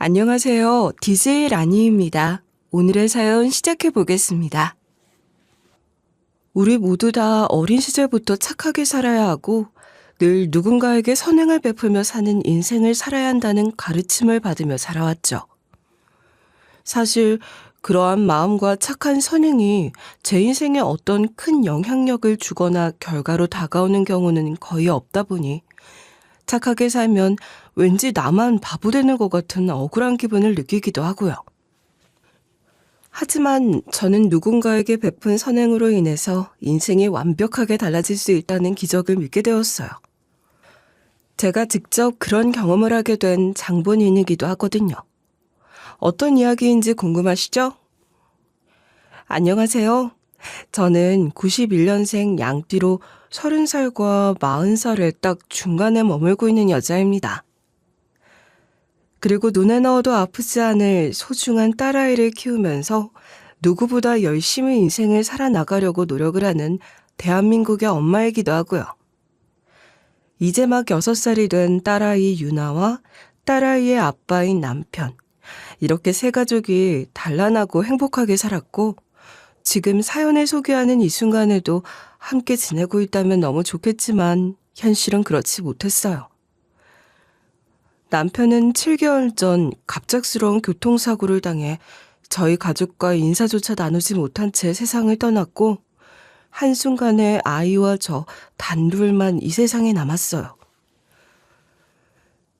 안녕하세요. DJ 라니입니다. 오늘의 사연 시작해 보겠습니다. 우리 모두 다 어린 시절부터 착하게 살아야 하고 늘 누군가에게 선행을 베풀며 사는 인생을 살아야 한다는 가르침을 받으며 살아왔죠. 사실 그러한 마음과 착한 선행이 제 인생에 어떤 큰 영향력을 주거나 결과로 다가오는 경우는 거의 없다 보니 착하게 살면 왠지 나만 바보 되는 것 같은 억울한 기분을 느끼기도 하고요. 하지만 저는 누군가에게 베푼 선행으로 인해서 인생이 완벽하게 달라질 수 있다는 기적을 믿게 되었어요. 제가 직접 그런 경험을 하게 된 장본인이기도 하거든요. 어떤 이야기인지 궁금하시죠? 안녕하세요. 저는 91년생 양띠로 30살과 40살의 딱 중간에 머물고 있는 여자입니다. 그리고 눈에 넣어도 아프지 않을 소중한 딸아이를 키우면서 누구보다 열심히 인생을 살아나가려고 노력을 하는 대한민국의 엄마이기도 하고요. 이제 막 6살이 된 딸아이 유나와 딸아이의 아빠인 남편, 이렇게 세 가족이 단란하고 행복하게 살았고 지금 사연을 소개하는 이 순간에도 함께 지내고 있다면 너무 좋겠지만 현실은 그렇지 못했어요. 남편은 7개월 전 갑작스러운 교통사고를 당해 저희 가족과 인사조차 나누지 못한 채 세상을 떠났고 한순간에 아이와 저 단둘만 이 세상에 남았어요.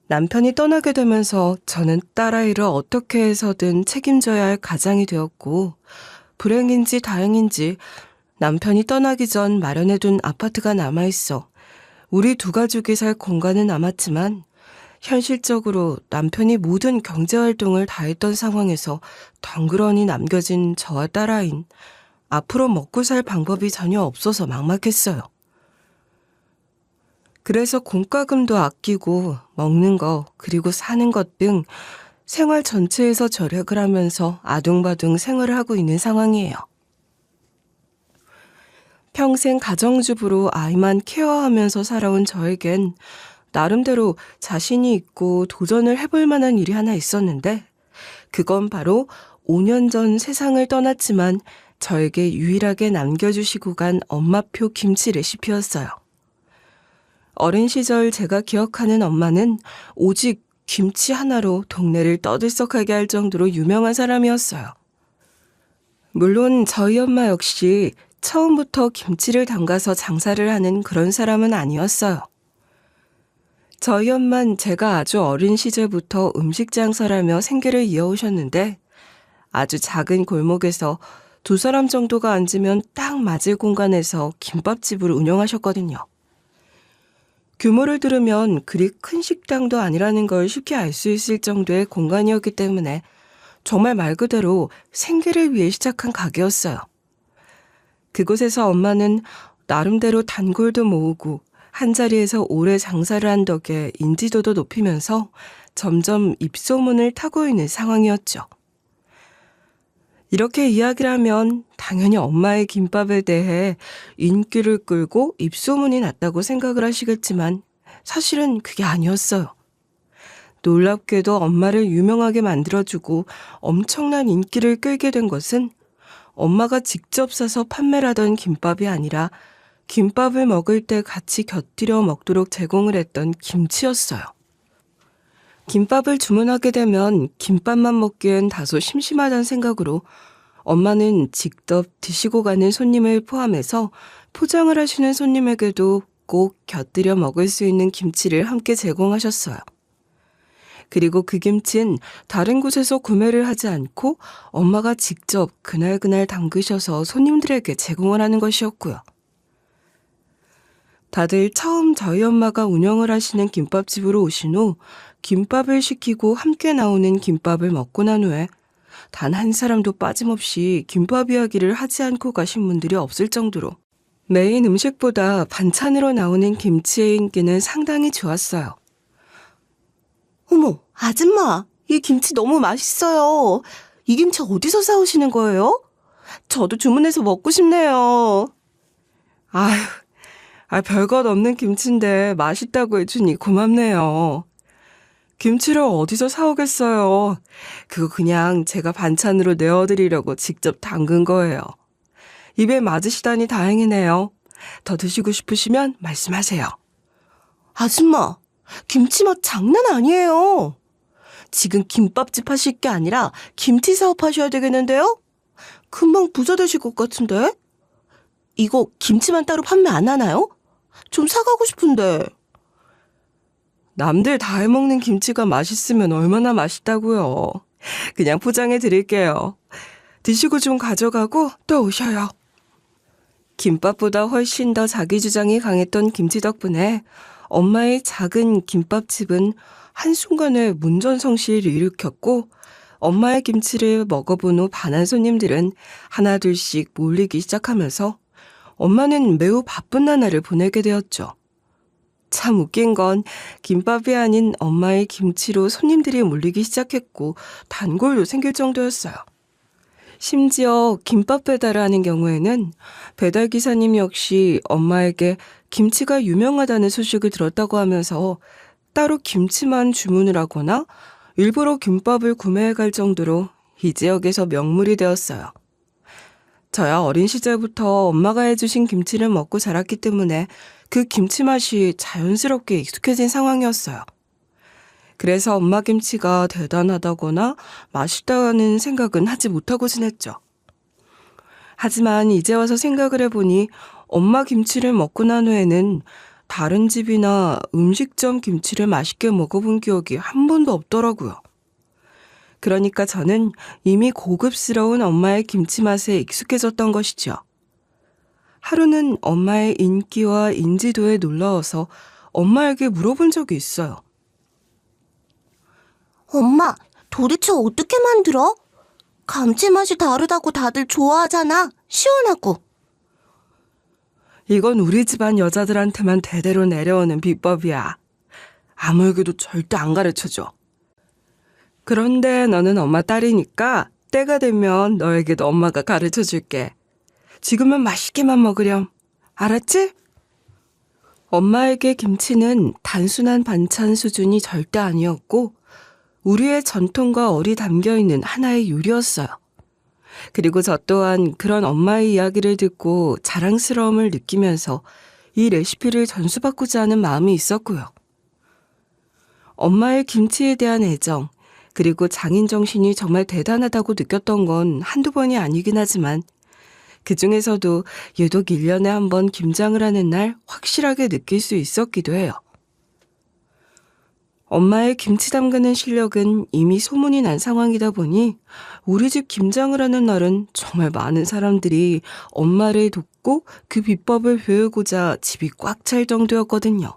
남편이 떠나게 되면서 저는 딸아이를 어떻게 해서든 책임져야 할 가장이 되었고 불행인지 다행인지 남편이 떠나기 전 마련해둔 아파트가 남아있어 우리 두 가족이 살 공간은 남았지만 현실적으로 남편이 모든 경제활동을 다했던 상황에서 덩그러니 남겨진 저와 딸아이는 앞으로 먹고 살 방법이 전혀 없어서 막막했어요. 그래서 공과금도 아끼고 먹는 거 그리고 사는 것 등 생활 전체에서 절약을 하면서 아둥바둥 생활을 하고 있는 상황이에요. 평생 가정주부로 아이만 케어하면서 살아온 저에겐 나름대로 자신이 있고 도전을 해볼 만한 일이 하나 있었는데 그건 바로 5년 전 세상을 떠났지만 저에게 유일하게 남겨주시고 간 엄마표 김치 레시피였어요. 어린 시절 제가 기억하는 엄마는 오직 김치 하나로 동네를 떠들썩하게 할 정도로 유명한 사람이었어요. 물론 저희 엄마 역시 처음부터 김치를 담가서 장사를 하는 그런 사람은 아니었어요. 저희 엄만 제가 아주 어린 시절부터 음식 장사를 하며 생계를 이어오셨는데 아주 작은 골목에서 2사람 정도가 앉으면 딱 맞을 공간에서 김밥집을 운영하셨거든요. 규모를 들으면 그리 큰 식당도 아니라는 걸 쉽게 알 수 있을 정도의 공간이었기 때문에 정말 말 그대로 생계를 위해 시작한 가게였어요. 그곳에서 엄마는 나름대로 단골도 모으고 한자리에서 오래 장사를 한 덕에 인지도도 높이면서 점점 입소문을 타고 있는 상황이었죠. 이렇게 이야기를 하면 당연히 엄마의 김밥에 대해 인기를 끌고 입소문이 났다고 생각을 하시겠지만 사실은 그게 아니었어요. 놀랍게도 엄마를 유명하게 만들어주고 엄청난 인기를 끌게 된 것은 엄마가 직접 사서 판매를 하던 김밥이 아니라 김밥을 먹을 때 같이 곁들여 먹도록 제공을 했던 김치였어요. 김밥을 주문하게 되면 김밥만 먹기엔 다소 심심하다는 생각으로 엄마는 직접 드시고 가는 손님을 포함해서 포장을 하시는 손님에게도 꼭 곁들여 먹을 수 있는 김치를 함께 제공하셨어요. 그리고 그 김치는 다른 곳에서 구매를 하지 않고 엄마가 직접 그날그날 담그셔서 손님들에게 제공을 하는 것이었고요. 다들 처음 저희 엄마가 운영을 하시는 김밥집으로 오신 후 김밥을 시키고 함께 나오는 김밥을 먹고 난 후에 단 한 사람도 빠짐없이 김밥 이야기를 하지 않고 가신 분들이 없을 정도로 메인 음식보다 반찬으로 나오는 김치의 인기는 상당히 좋았어요. 어머, 아줌마, 이 김치 너무 맛있어요. 이 김치 어디서 사오시는 거예요? 저도 주문해서 먹고 싶네요. 아휴, 별것 없는 김치인데 맛있다고 해주니 고맙네요. 김치를 어디서 사오겠어요. 그거 그냥 제가 반찬으로 내어드리려고 직접 담근 거예요. 입에 맞으시다니 다행이네요. 더 드시고 싶으시면 말씀하세요. 아줌마, 김치 맛 장난 아니에요. 지금 김밥집 하실 게 아니라 김치 사업 하셔야 되겠는데요? 금방 부자 되실 것 같은데? 이거 김치만 따로 판매 안 하나요? 좀 사가고 싶은데. 남들 다 해먹는 김치가 맛있으면 얼마나 맛있다고요. 그냥 포장해 드릴게요. 드시고 좀 가져가고 또 오셔요. 김밥보다 훨씬 더 자기 주장이 강했던 김치 덕분에 엄마의 작은 김밥집은 한순간에 문전성시를 일으켰고 엄마의 김치를 먹어본 후 반한 손님들은 하나둘씩 몰리기 시작하면서 엄마는 매우 바쁜 나날을 보내게 되었죠. 참 웃긴 건 김밥이 아닌 엄마의 김치로 손님들이 몰리기 시작했고 단골도 생길 정도였어요. 심지어 김밥 배달을 하는 경우에는 배달기사님 역시 엄마에게 김치가 유명하다는 소식을 들었다고 하면서 따로 김치만 주문을 하거나 일부러 김밥을 구매해 갈 정도로 이 지역에서 명물이 되었어요. 저야 어린 시절부터 엄마가 해주신 김치를 먹고 자랐기 때문에 그 김치 맛이 자연스럽게 익숙해진 상황이었어요. 그래서 엄마 김치가 대단하다거나 맛있다는 생각은 하지 못하고 지냈죠. 하지만 이제 와서 생각을 해보니 엄마 김치를 먹고 난 후에는 다른 집이나 음식점 김치를 맛있게 먹어본 기억이 한 번도 없더라고요. 그러니까 저는 이미 고급스러운 엄마의 김치 맛에 익숙해졌던 것이죠. 하루는 엄마의 인기와 인지도에 놀라워서 엄마에게 물어본 적이 있어요. 엄마, 도대체 어떻게 만들어? 감칠맛이 다르다고 다들 좋아하잖아. 시원하고. 이건 우리 집안 여자들한테만 대대로 내려오는 비법이야. 아무에게도 절대 안 가르쳐줘. 그런데 너는 엄마 딸이니까 때가 되면 너에게도 엄마가 가르쳐줄게. 지금은 맛있게만 먹으렴. 알았지? 엄마에게 김치는 단순한 반찬 수준이 절대 아니었고 우리의 전통과 얼이 담겨있는 하나의 요리였어요. 그리고 저 또한 그런 엄마의 이야기를 듣고 자랑스러움을 느끼면서 이 레시피를 전수받고자 하는 마음이 있었고요. 엄마의 김치에 대한 애정, 그리고 장인정신이 정말 대단하다고 느꼈던 건 한두 번이 아니긴 하지만 그 중에서도 유독 1년에 한 번 김장을 하는 날 확실하게 느낄 수 있었기도 해요. 엄마의 김치 담그는 실력은 이미 소문이 난 상황이다 보니 우리 집 김장을 하는 날은 정말 많은 사람들이 엄마를 돕고 그 비법을 배우고자 집이 꽉 찰 정도였거든요.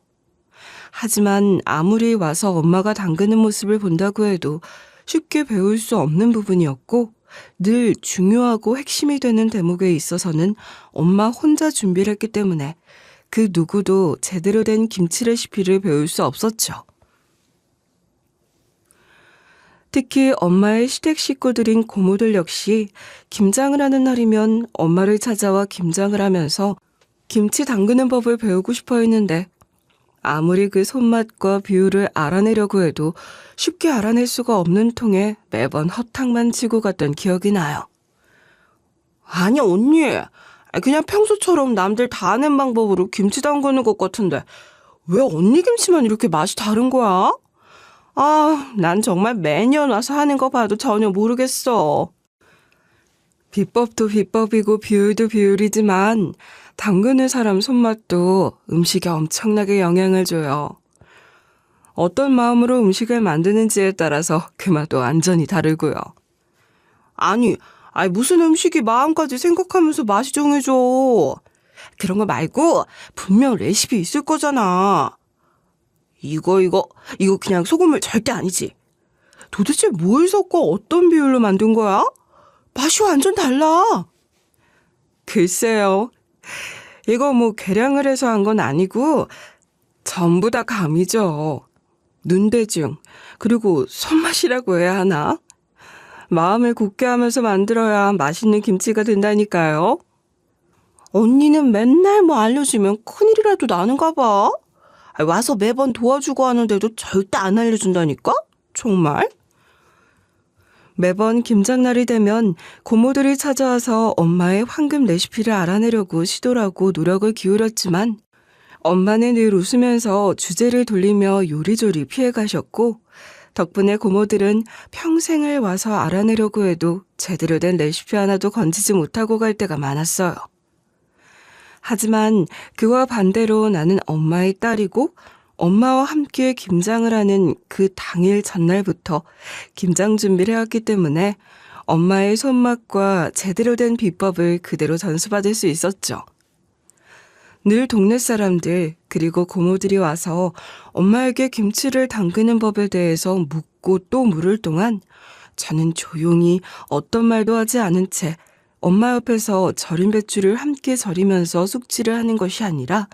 하지만 아무리 와서 엄마가 담그는 모습을 본다고 해도 쉽게 배울 수 없는 부분이었고 늘 중요하고 핵심이 되는 대목에 있어서는 엄마 혼자 준비를 했기 때문에 그 누구도 제대로 된 김치 레시피를 배울 수 없었죠. 특히 엄마의 시댁 식구들인 고모들 역시 김장을 하는 날이면 엄마를 찾아와 김장을 하면서 김치 담그는 법을 배우고 싶어 했는데 아무리 그 손맛과 비율을 알아내려고 해도 쉽게 알아낼 수가 없는 통에 매번 허탕만 치고 갔던 기억이 나요. 아니 언니, 그냥 평소처럼 남들 다 아는 방법으로 김치 담그는 것 같은데 왜 언니 김치만 이렇게 맛이 다른 거야? 난 정말 매년 와서 하는 거 봐도 전혀 모르겠어. 비법도 비법이고 비율도 비율이지만 담그는 사람 손맛도 음식에 엄청나게 영향을 줘요. 어떤 마음으로 음식을 만드는지에 따라서 그 맛도 완전히 다르고요. 아니 무슨 음식이 마음까지 생각하면서 맛이 정해져. 그런 거 말고 분명 레시피 있을 거잖아. 이거 그냥 소금물 절대 아니지. 도대체 뭘 섞어 어떤 비율로 만든 거야? 맛이 완전 달라. 글쎄요. 이거 계량을 해서 한 건 아니고 전부 다 감이죠. 눈대중, 그리고 손맛이라고 해야 하나? 마음을 굳게 하면서 만들어야 맛있는 김치가 된다니까요. 언니는 맨날 알려주면 큰일이라도 나는가 봐. 와서 매번 도와주고 하는데도 절대 안 알려준다니까? 정말? 매번 김장날이 되면 고모들이 찾아와서 엄마의 황금 레시피를 알아내려고 시도를 하고 노력을 기울였지만 엄마는 늘 웃으면서 주제를 돌리며 요리조리 피해가셨고 덕분에 고모들은 평생을 와서 알아내려고 해도 제대로 된 레시피 하나도 건지지 못하고 갈 때가 많았어요. 하지만 그와 반대로 나는 엄마의 딸이고 엄마와 함께 김장을 하는 그 당일 전날부터 김장 준비를 해왔기 때문에 엄마의 손맛과 제대로 된 비법을 그대로 전수받을 수 있었죠. 늘 동네 사람들 그리고 고모들이 와서 엄마에게 김치를 담그는 법에 대해서 묻고 또 물을 동안 저는 조용히 어떤 말도 하지 않은 채 엄마 옆에서 절인 배추를 함께 절이면서 숙지를 하는 것이 아니라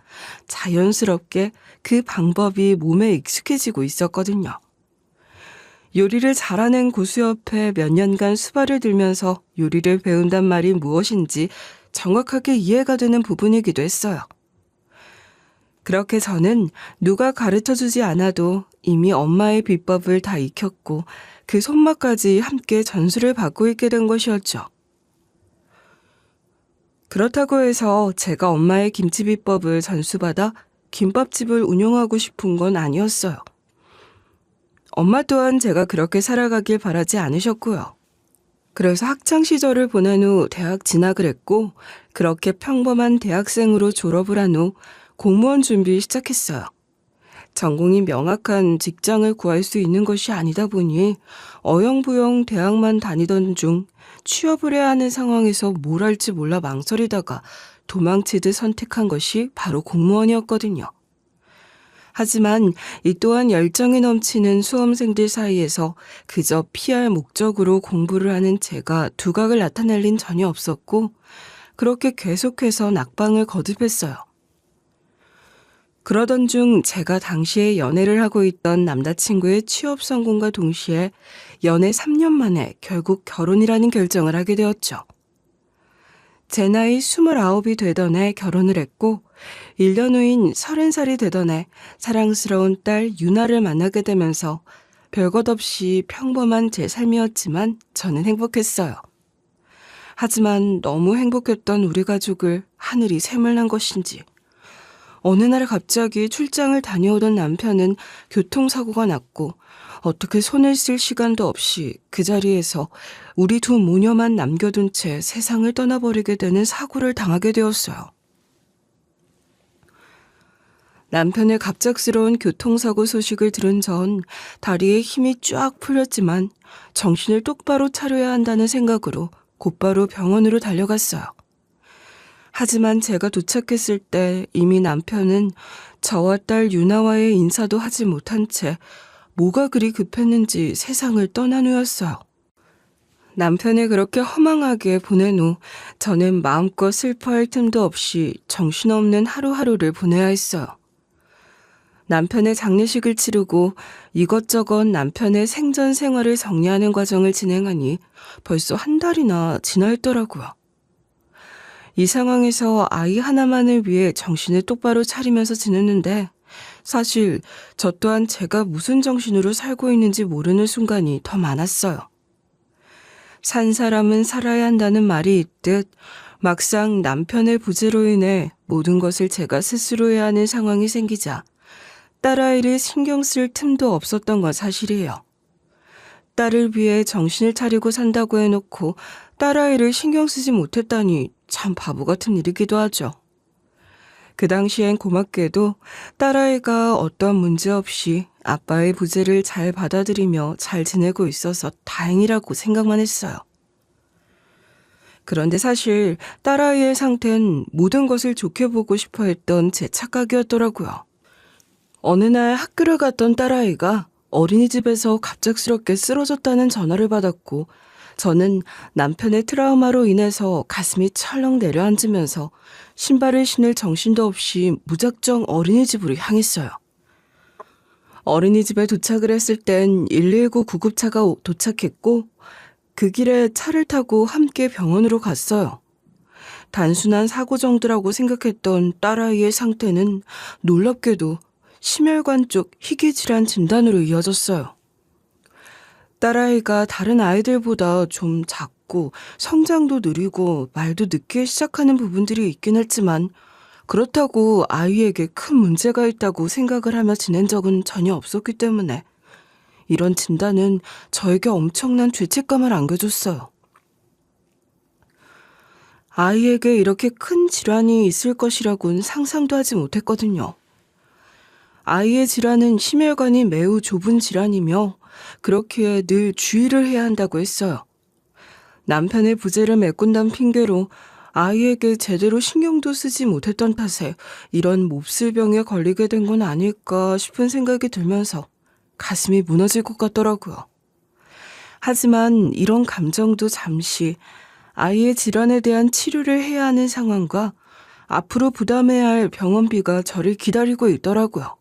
자연스럽게 그 방법이 몸에 익숙해지고 있었거든요. 요리를 잘하는 고수 옆에 몇 년간 수발을 들면서 요리를 배운단 말이 무엇인지 정확하게 이해가 되는 부분이기도 했어요. 그렇게 저는 누가 가르쳐주지 않아도 이미 엄마의 비법을 다 익혔고 그 손맛까지 함께 전수를 받고 있게 된 것이었죠. 그렇다고 해서 제가 엄마의 김치 비법을 전수받아 김밥집을 운영하고 싶은 건 아니었어요. 엄마 또한 제가 그렇게 살아가길 바라지 않으셨고요. 그래서 학창 시절을 보낸 후 대학 진학을 했고 그렇게 평범한 대학생으로 졸업을 한 후 공무원 준비 시작했어요. 전공이 명확한 직장을 구할 수 있는 것이 아니다 보니 어영부영 대학만 다니던 중 취업을 해야 하는 상황에서 뭘 할지 몰라 망설이다가 도망치듯 선택한 것이 바로 공무원이었거든요. 하지만 이 또한 열정이 넘치는 수험생들 사이에서 그저 피할 목적으로 공부를 하는 제가 두각을 나타낼 린 전혀 없었고 그렇게 계속해서 낙방을 거듭했어요. 그러던 중 제가 당시에 연애를 하고 있던 남자친구의 취업 성공과 동시에 연애 3년 만에 결국 결혼이라는 결정을 하게 되었죠. 제 나이 29이 되던 해 결혼을 했고 1년 후인 30살이 되던 해 사랑스러운 딸 유나를 만나게 되면서 별것 없이 평범한 제 삶이었지만 저는 행복했어요. 하지만 너무 행복했던 우리 가족을 하늘이 샘을 것인지 어느 날 갑자기 출장을 다녀오던 남편은 교통사고가 났고 어떻게 손을 쓸 시간도 없이 그 자리에서 우리 두 모녀만 남겨둔 채 세상을 떠나버리게 되는 사고를 당하게 되었어요. 남편의 갑작스러운 교통사고 소식을 들은 전 다리에 힘이 쫙 풀렸지만 정신을 똑바로 차려야 한다는 생각으로 곧바로 병원으로 달려갔어요. 하지만 제가 도착했을 때 이미 남편은 저와 딸 유나와의 인사도 하지 못한 채 뭐가 그리 급했는지 세상을 떠난 후였어요. 남편을 그렇게 허망하게 보낸 후 저는 마음껏 슬퍼할 틈도 없이 정신없는 하루하루를 보내야 했어요. 남편의 장례식을 치르고 이것저것 남편의 생전 생활을 정리하는 과정을 진행하니 벌써 한 달이나 지나 있더라고요. 이 상황에서 아이 하나만을 위해 정신을 똑바로 차리면서 지냈는데 사실 저 또한 제가 무슨 정신으로 살고 있는지 모르는 순간이 더 많았어요. 산 사람은 살아야 한다는 말이 있듯 막상 남편의 부재로 인해 모든 것을 제가 스스로 해야 하는 상황이 생기자 딸아이를 신경 쓸 틈도 없었던 건 사실이에요. 딸을 위해 정신을 차리고 산다고 해놓고 딸아이를 신경 쓰지 못했다니 참 바보 같은 일이기도 하죠. 그 당시엔 고맙게도 딸아이가 어떤 문제 없이 아빠의 부재를 잘 받아들이며 잘 지내고 있어서 다행이라고 생각만 했어요. 그런데 사실 딸아이의 상태는 모든 것을 좋게 보고 싶어 했던 제 착각이었더라고요. 어느 날 학교를 갔던 딸아이가 어린이집에서 갑작스럽게 쓰러졌다는 전화를 받았고 저는 남편의 트라우마로 인해서 가슴이 철렁 내려앉으면서 신발을 신을 정신도 없이 무작정 어린이집으로 향했어요. 어린이집에 도착을 했을 땐 119 구급차가 도착했고 그 길에 차를 타고 함께 병원으로 갔어요. 단순한 사고 정도라고 생각했던 딸아이의 상태는 놀랍게도 심혈관 쪽 희귀질환 진단으로 이어졌어요. 딸아이가 다른 아이들보다 좀 작고 성장도 느리고 말도 늦게 시작하는 부분들이 있긴 했지만 그렇다고 아이에게 큰 문제가 있다고 생각을 하며 지낸 적은 전혀 없었기 때문에 이런 진단은 저에게 엄청난 죄책감을 안겨줬어요. 아이에게 이렇게 큰 질환이 있을 것이라고는 상상도 하지 못했거든요. 아이의 질환은 심혈관이 매우 좁은 질환이며 그렇기에 늘 주의를 해야 한다고 했어요. 남편의 부재를 메꾼다는 핑계로 아이에게 제대로 신경도 쓰지 못했던 탓에 이런 몹쓸 병에 걸리게 된 건 아닐까 싶은 생각이 들면서 가슴이 무너질 것 같더라고요. 하지만 이런 감정도 잠시 아이의 질환에 대한 치료를 해야 하는 상황과 앞으로 부담해야 할 병원비가 저를 기다리고 있더라고요.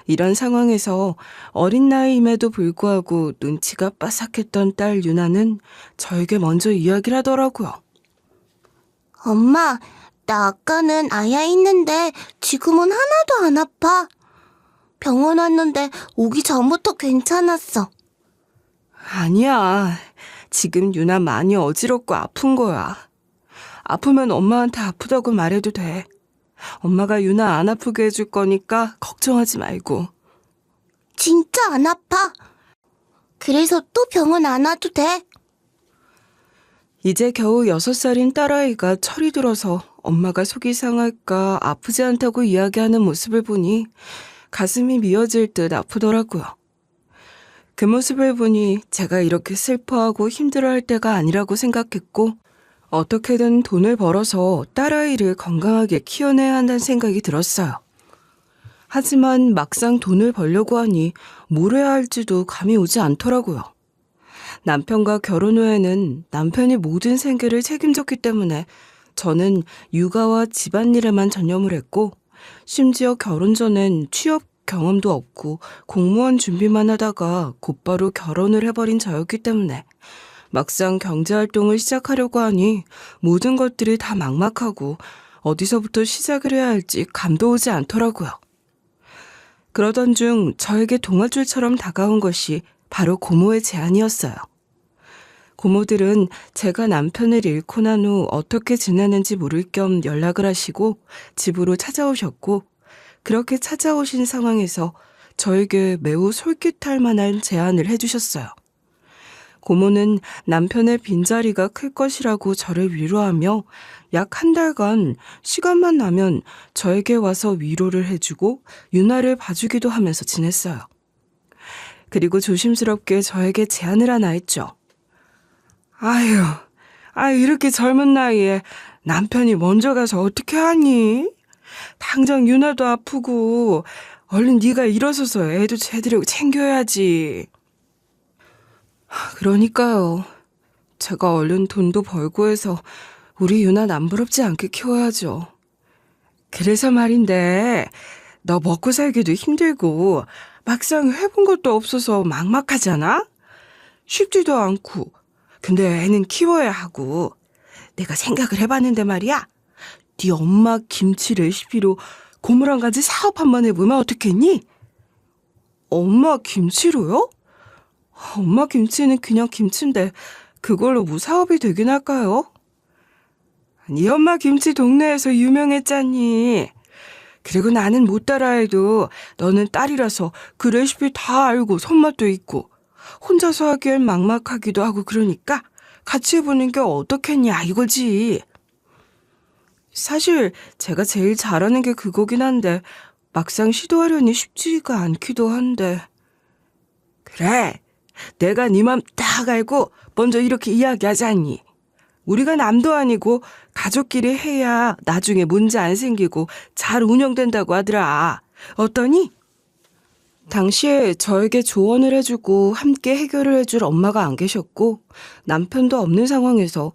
이런 상황에서 어린 나이임에도 불구하고 눈치가 빠삭했던 딸 유나는 저에게 먼저 이야기를 하더라고요. 엄마, 나 아까는 아야 있는데 지금은 하나도 안 아파. 병원 왔는데 오기 전부터 괜찮았어. 아니야. 지금 유나 많이 어지럽고 아픈 거야. 아프면 엄마한테 아프다고 말해도 돼. 엄마가 유나 안 아프게 해줄 거니까 걱정하지 말고. 진짜 안 아파. 그래서 또 병원 안 와도 돼. 이제 겨우 6살인 딸아이가 철이 들어서 엄마가 속이 상할까 아프지 않다고 이야기하는 모습을 보니 가슴이 미어질 듯 아프더라고요. 그 모습을 보니 제가 이렇게 슬퍼하고 힘들어할 때가 아니라고 생각했고 어떻게든 돈을 벌어서 딸아이를 건강하게 키워내야 한다는 생각이 들었어요. 하지만 막상 돈을 벌려고 하니 뭘 해야 할지도 감이 오지 않더라고요. 남편과 결혼 후에는 남편이 모든 생계를 책임졌기 때문에 저는 육아와 집안일에만 전념을 했고 심지어 결혼 전엔 취업 경험도 없고 공무원 준비만 하다가 곧바로 결혼을 해버린 저였기 때문에 막상 경제활동을 시작하려고 하니 모든 것들이 다 막막하고 어디서부터 시작을 해야 할지 감도 오지 않더라고요. 그러던 중 저에게 동화줄처럼 다가온 것이 바로 고모의 제안이었어요. 고모들은 제가 남편을 잃고 난 후 어떻게 지내는지 물을 겸 연락을 하시고 집으로 찾아오셨고 그렇게 찾아오신 상황에서 저에게 매우 솔깃할 만한 제안을 해주셨어요. 고모는 남편의 빈자리가 클 것이라고 저를 위로하며 약 1달간 시간만 나면 저에게 와서 위로를 해주고 유나를 봐주기도 하면서 지냈어요. 그리고 조심스럽게 저에게 제안을 하나 했죠. 아유, 이렇게 젊은 나이에 남편이 먼저 가서 어떻게 하니? 당장 유나도 아프고 얼른 네가 일어서서 애도 제대로 챙겨야지. 그러니까요. 제가 얼른 돈도 벌고 해서 우리 유나 남부럽지 않게 키워야죠. 그래서 말인데 너 먹고 살기도 힘들고 막상 해본 것도 없어서 막막하잖아? 쉽지도 않고 근데 애는 키워야 하고 내가 생각을 해봤는데 말이야. 네 엄마 김치 레시피로 고물 한 가지 사업 한번 해보면 어떻겠니? 엄마 김치로요? 엄마 김치는 그냥 김치인데 그걸로 뭐 사업이 되긴 할까요? 네 엄마 김치 동네에서 유명했잖니. 그리고 나는 못 따라해도 너는 딸이라서 그 레시피 다 알고 손맛도 있고 혼자서 하기엔 막막하기도 하고 그러니까 같이 해보는 게 어떻겠냐 이거지. 사실 제가 제일 잘하는 게 그거긴 한데 막상 시도하려니 쉽지가 않기도 한데. 그래, 내가 네 맘 딱 알고 먼저 이렇게 이야기하자니. 우리가 남도 아니고 가족끼리 해야 나중에 문제 안 생기고 잘 운영된다고 하더라. 어떠니? 당시에 저에게 조언을 해주고 함께 해결을 해줄 엄마가 안 계셨고 남편도 없는 상황에서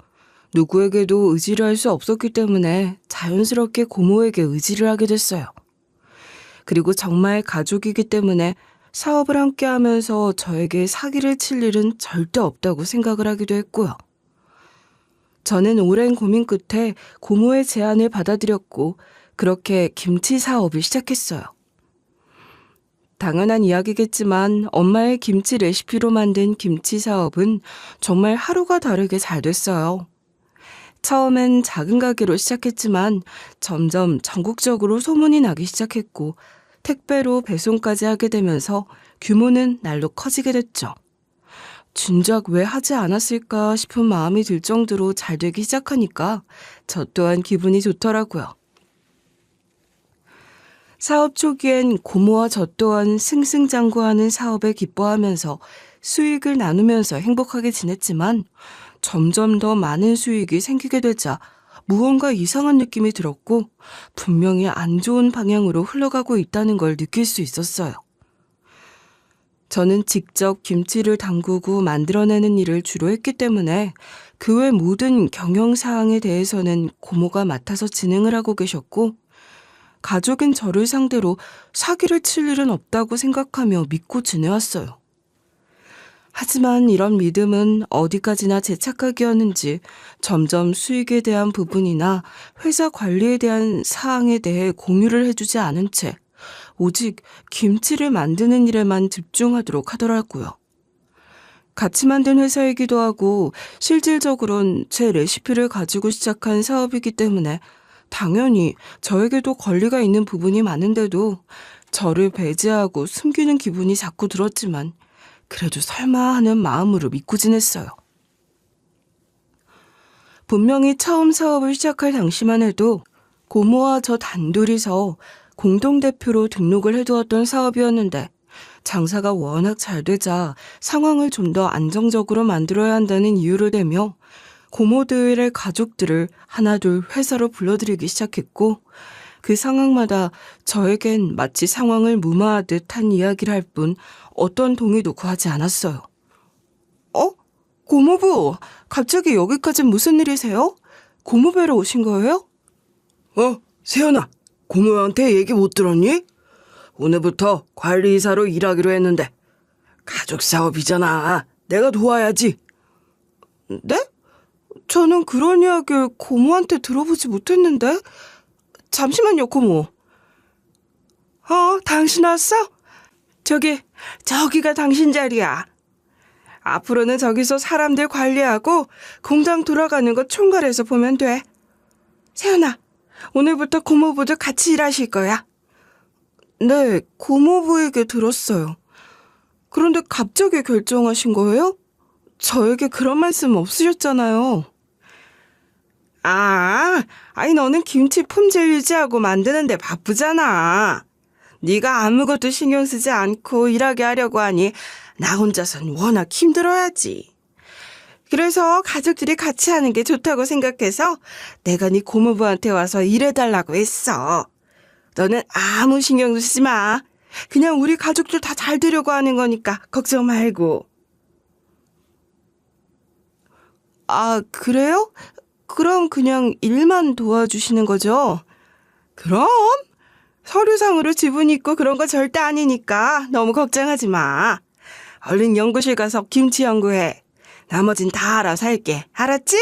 누구에게도 의지를 할 수 없었기 때문에 자연스럽게 고모에게 의지를 하게 됐어요. 그리고 정말 가족이기 때문에 사업을 함께 하면서 저에게 사기를 칠 일은 절대 없다고 생각을 하기도 했고요. 저는 오랜 고민 끝에 고모의 제안을 받아들였고 그렇게 김치 사업을 시작했어요. 당연한 이야기겠지만 엄마의 김치 레시피로 만든 김치 사업은 정말 하루가 다르게 잘 됐어요. 처음엔 작은 가게로 시작했지만 점점 전국적으로 소문이 나기 시작했고 택배로 배송까지 하게 되면서 규모는 날로 커지게 됐죠. 진작 왜 하지 않았을까 싶은 마음이 들 정도로 잘 되기 시작하니까 저 또한 기분이 좋더라고요. 사업 초기엔 고모와 저 또한 승승장구하는 사업에 기뻐하면서 수익을 나누면서 행복하게 지냈지만 점점 더 많은 수익이 생기게 되자 무언가 이상한 느낌이 들었고 분명히 안 좋은 방향으로 흘러가고 있다는 걸 느낄 수 있었어요. 저는 직접 김치를 담그고 만들어내는 일을 주로 했기 때문에 그 외 모든 경영사항에 대해서는 고모가 맡아서 진행을 하고 계셨고 가족인 저를 상대로 사기를 칠 일은 없다고 생각하며 믿고 지내왔어요. 하지만 이런 믿음은 어디까지나 제 착각이었는지 점점 수익에 대한 부분이나 회사 관리에 대한 사항에 대해 공유를 해주지 않은 채 오직 김치를 만드는 일에만 집중하도록 하더라고요. 같이 만든 회사이기도 하고 실질적으로는 제 레시피를 가지고 시작한 사업이기 때문에 당연히 저에게도 권리가 있는 부분이 많은데도 저를 배제하고 숨기는 기분이 자꾸 들었지만 그래도 설마 하는 마음으로 믿고 지냈어요. 분명히 처음 사업을 시작할 당시만 해도 고모와 저 단둘이서 공동대표로 등록을 해두었던 사업이었는데 장사가 워낙 잘 되자 상황을 좀 더 안정적으로 만들어야 한다는 이유를 대며 고모들의 가족들을 하나둘 회사로 불러들이기 시작했고 그 상황마다 저에겐 마치 상황을 무마하듯 한 이야기를 할 뿐 어떤 동의도 구하지 않았어요. 고모부, 갑자기 여기까지 무슨 일이세요? 고모 뵈러 오신 거예요? 세연아, 고모한테 얘기 못 들었니? 오늘부터 관리이사로 일하기로 했는데 가족 사업이잖아. 내가 도와야지. 네? 저는 그런 이야기를 고모한테 들어보지 못했는데. 잠시만요, 고모. 당신 왔어? 저기가 당신 자리야. 앞으로는 저기서 사람들 관리하고 공장 돌아가는 거 총괄해서 보면 돼. 세연아, 오늘부터 고모부도 같이 일하실 거야. 네, 고모부에게 들었어요. 그런데 갑자기 결정하신 거예요? 저에게 그런 말씀 없으셨잖아요. 아니 너는 김치 품질 유지하고 만드는데 바쁘잖아. 네가 아무것도 신경 쓰지 않고 일하게 하려고 하니 나 혼자선 워낙 힘들어야지. 그래서 가족들이 같이 하는 게 좋다고 생각해서 내가 네 고모부한테 와서 일해달라고 했어. 너는 아무 신경도 쓰지 마. 그냥 우리 가족들 다 잘 되려고 하는 거니까 걱정 말고. 그래요? 그럼 그냥 일만 도와주시는 거죠? 그럼 서류상으로 지분 있고 그런 거 절대 아니니까 너무 걱정하지 마. 얼른 연구실 가서 김치 연구해. 나머진 다 알아서 할게. 알았지?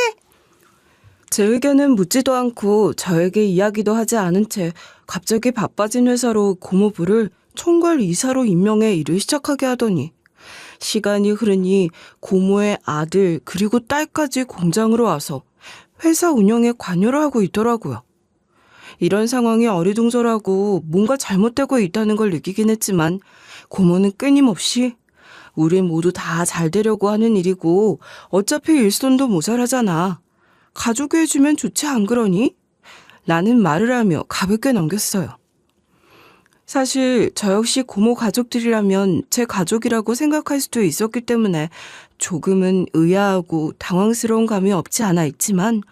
제 의견은 묻지도 않고 저에게 이야기도 하지 않은 채 갑자기 바빠진 회사로 고모부를 총괄 이사로 임명해 일을 시작하게 하더니 시간이 흐르니 고모의 아들 그리고 딸까지 공장으로 와서 회사 운영에 관여를 하고 있더라고요. 이런 상황이 어리둥절하고 뭔가 잘못되고 있다는 걸 느끼긴 했지만 고모는 끊임없이 우리 모두 다 잘 되려고 하는 일이고 어차피 일손도 모자라잖아. 가족이 해주면 좋지 안 그러니? 라는 말을 하며 가볍게 넘겼어요. 사실 저 역시 고모 가족들이라면 제 가족이라고 생각할 수도 있었기 때문에 조금은 의아하고 당황스러운 감이 없지 않아 있지만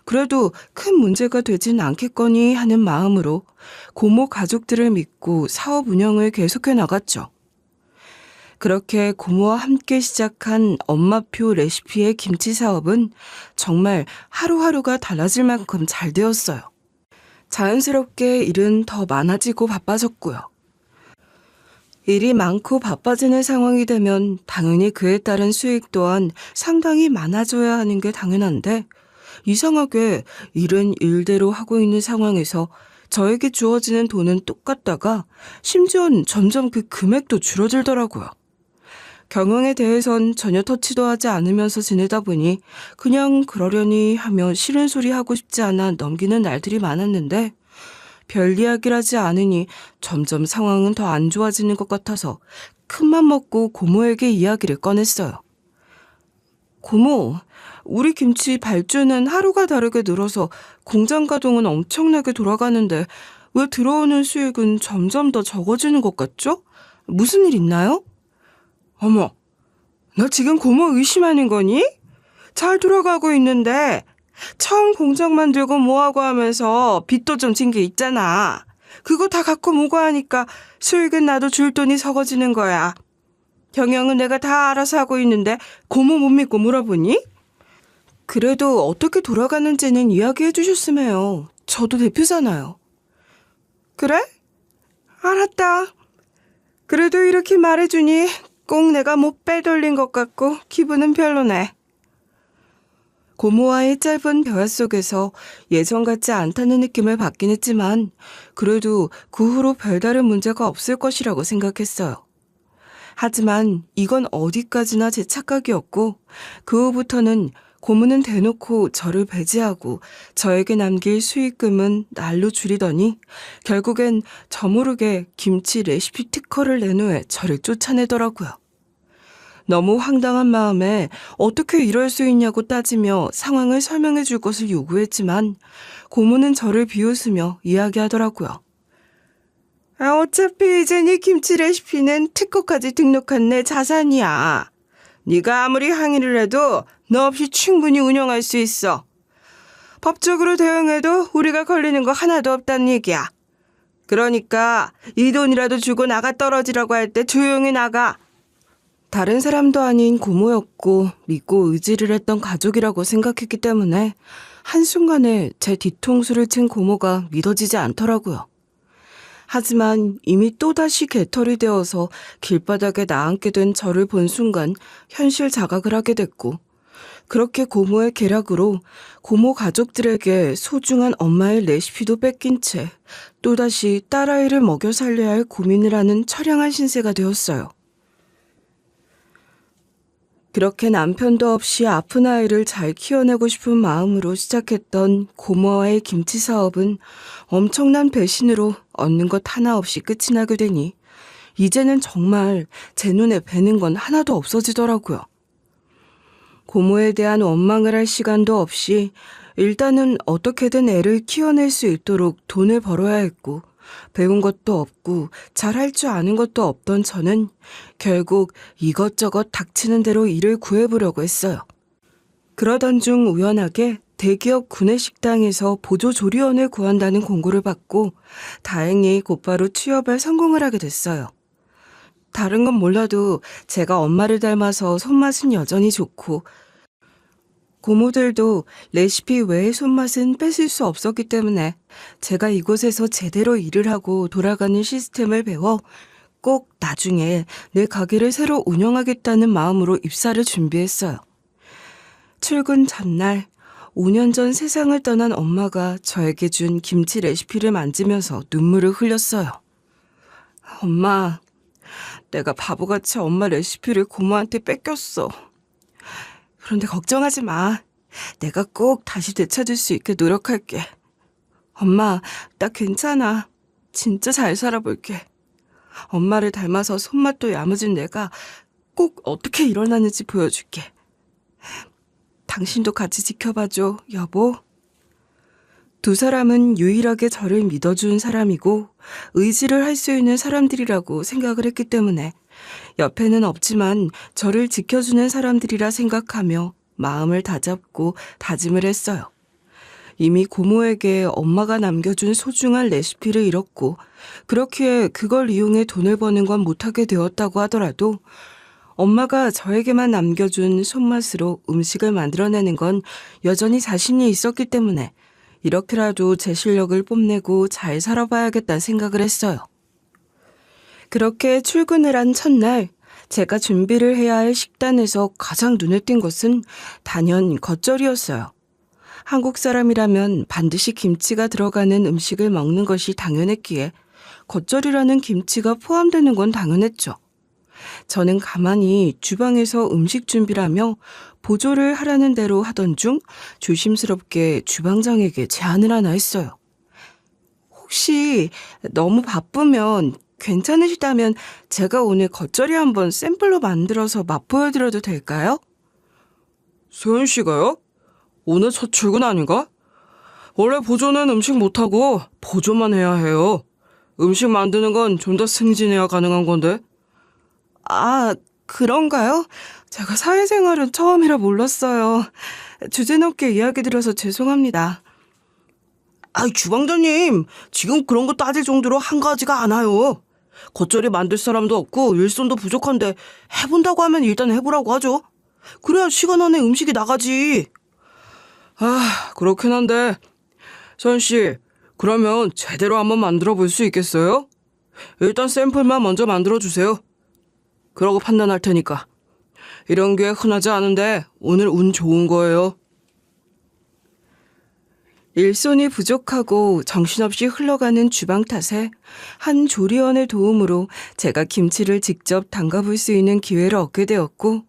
그래도 큰 문제가 되진 않겠거니 하는 마음으로 고모 가족들을 믿고 사업 운영을 계속해 나갔죠. 그렇게 고모와 함께 시작한 엄마표 레시피의 김치 사업은 정말 하루하루가 달라질 만큼 잘 되었어요. 자연스럽게 일은 더 많아지고 바빠졌고요. 일이 많고 바빠지는 상황이 되면 당연히 그에 따른 수익 또한 상당히 많아져야 하는 게 당연한데 이상하게 일은 일대로 하고 있는 상황에서 저에게 주어지는 돈은 똑같다가 심지어는 점점 그 금액도 줄어들더라고요. 경영에 대해선 전혀 터치도 하지 않으면서 지내다 보니 그냥 그러려니 하며 싫은 소리 하고 싶지 않아 넘기는 날들이 많았는데 별 이야기라지 않으니 점점 상황은 더 안 좋아지는 것 같아서 큰맘 먹고 고모에게 이야기를 꺼냈어요. 고모, 우리 김치 발주는 하루가 다르게 늘어서 공장 가동은 엄청나게 돌아가는데 왜 들어오는 수익은 점점 더 적어지는 것 같죠? 무슨 일 있나요? 어머, 너 지금 고모 의심하는 거니? 잘 돌아가고 있는데 처음 공장 만들고 뭐하고 하면서 빚도 좀 진 게 있잖아. 그거 다 갖고 뭐고 하니까 수익은 나도 줄 돈이 적어지는 거야. 경영은 내가 다 알아서 하고 있는데 고모 못 믿고 물어보니? 그래도 어떻게 돌아가는지는 이야기해 주셨으면요. 저도 대표잖아요. 그래? 알았다. 그래도 이렇게 말해주니 꼭 내가 못 빼돌린 것 같고 기분은 별로네. 고모와의 짧은 대화 속에서 예전 같지 않다는 느낌을 받긴 했지만 그래도 그 후로 별다른 문제가 없을 것이라고 생각했어요. 하지만 이건 어디까지나 제 착각이었고 그 후부터는 고모는 대놓고 저를 배제하고 저에게 남길 수익금은 날로 줄이더니 결국엔 저 모르게 김치 레시피 특허를 내놓아 저를 쫓아내더라고요. 너무 황당한 마음에 어떻게 이럴 수 있냐고 따지며 상황을 설명해 줄 것을 요구했지만 고모는 저를 비웃으며 이야기하더라고요. 어차피 이제 네 김치 레시피는 특허까지 등록한 내 자산이야. 네가 아무리 항의를 해도 너 없이 충분히 운영할 수 있어. 법적으로 대응해도 우리가 걸리는 거 하나도 없다는 얘기야. 그러니까 이 돈이라도 주고 나가 떨어지라고 할 때 조용히 나가. 다른 사람도 아닌 고모였고 믿고 의지를 했던 가족이라고 생각했기 때문에 한순간에 제 뒤통수를 친 고모가 믿어지지 않더라고요. 하지만 이미 또다시 개털이 되어서 길바닥에 나앉게 된 저를 본 순간 현실 자각을 하게 됐고 그렇게 고모의 계략으로 고모 가족들에게 소중한 엄마의 레시피도 뺏긴 채 또다시 딸아이를 먹여 살려야 할 고민을 하는 처량한 신세가 되었어요. 그렇게 남편도 없이 아픈 아이를 잘 키워내고 싶은 마음으로 시작했던 고모와의 김치 사업은 엄청난 배신으로 얻는 것 하나 없이 끝이 나게 되니 이제는 정말 제 눈에 뵈는 건 하나도 없어지더라고요. 고모에 대한 원망을 할 시간도 없이 일단은 어떻게든 애를 키워낼 수 있도록 돈을 벌어야 했고 배운 것도 없고 잘할 줄 아는 것도 없던 저는 결국 이것저것 닥치는 대로 일을 구해보려고 했어요. 그러던 중 우연하게 대기업 구내식당에서 보조조리원을 구한다는 공고를 받고 다행히 곧바로 취업에 성공을 하게 됐어요. 다른 건 몰라도 제가 엄마를 닮아서 손맛은 여전히 좋고 고모들도 레시피 외의 손맛은 뺏을 수 없었기 때문에 제가 이곳에서 제대로 일을 하고 돌아가는 시스템을 배워 꼭 나중에 내 가게를 새로 운영하겠다는 마음으로 입사를 준비했어요. 출근 전날 5년 전 세상을 떠난 엄마가 저에게 준 김치 레시피를 만지면서 눈물을 흘렸어요. 엄마, 내가 바보같이 엄마 레시피를 고모한테 뺏겼어. 그런데 걱정하지 마. 내가 꼭 다시 되찾을 수 있게 노력할게. 엄마, 나 괜찮아. 진짜 잘 살아볼게. 엄마를 닮아서 손맛도 야무진 내가 꼭 어떻게 일어나는지 보여줄게. 당신도 같이 지켜봐줘, 여보. 두 사람은 유일하게 저를 믿어준 사람이고 의지를 할 수 있는 사람들이라고 생각을 했기 때문에 옆에는 없지만 저를 지켜주는 사람들이라 생각하며 마음을 다잡고 다짐을 했어요. 이미 고모에게 엄마가 남겨준 소중한 레시피를 잃었고 그렇기에 그걸 이용해 돈을 버는 건 못하게 되었다고 하더라도 엄마가 저에게만 남겨준 손맛으로 음식을 만들어내는 건 여전히 자신이 있었기 때문에 이렇게라도 제 실력을 뽐내고 잘 살아봐야겠다는 생각을 했어요. 그렇게 출근을 한 첫날 제가 준비를 해야 할 식단에서 가장 눈에 띈 것은 단연 겉절이었어요. 한국 사람이라면 반드시 김치가 들어가는 음식을 먹는 것이 당연했기에 겉절이라는 김치가 포함되는 건 당연했죠. 저는 가만히 주방에서 음식 준비라며 보조를 하라는 대로 하던 중 조심스럽게 주방장에게 제안을 하나 했어요. 혹시 너무 바쁘면 괜찮으시다면 제가 오늘 겉절이 한번 샘플로 만들어서 맛보여드려도 될까요? 소연 씨가요? 오늘 첫 출근 아닌가? 원래 보조는 음식 못하고 보조만 해야 해요. 음식 만드는 건 좀 더 승진해야 가능한 건데. 아, 그런가요? 제가 사회생활은 처음이라 몰랐어요. 주제넘게 이야기 드려서 죄송합니다. 아이, 주방장님, 지금 그런 거 따질 정도로 한가하지가 않아요. 겉절이 만들 사람도 없고 일손도 부족한데 해본다고 하면 일단 해보라고 하죠. 그래야 시간 안에 음식이 나가지. 아, 그렇긴 한데 서연 씨, 그러면 제대로 한번 만들어 볼 수 있겠어요? 일단 샘플만 먼저 만들어 주세요. 그러고 판단할 테니까. 이런 게 흔하지 않은데 오늘 운 좋은 거예요. 일손이 부족하고 정신없이 흘러가는 주방 탓에 한 조리원의 도움으로 제가 김치를 직접 담가볼 수 있는 기회를 얻게 되었고,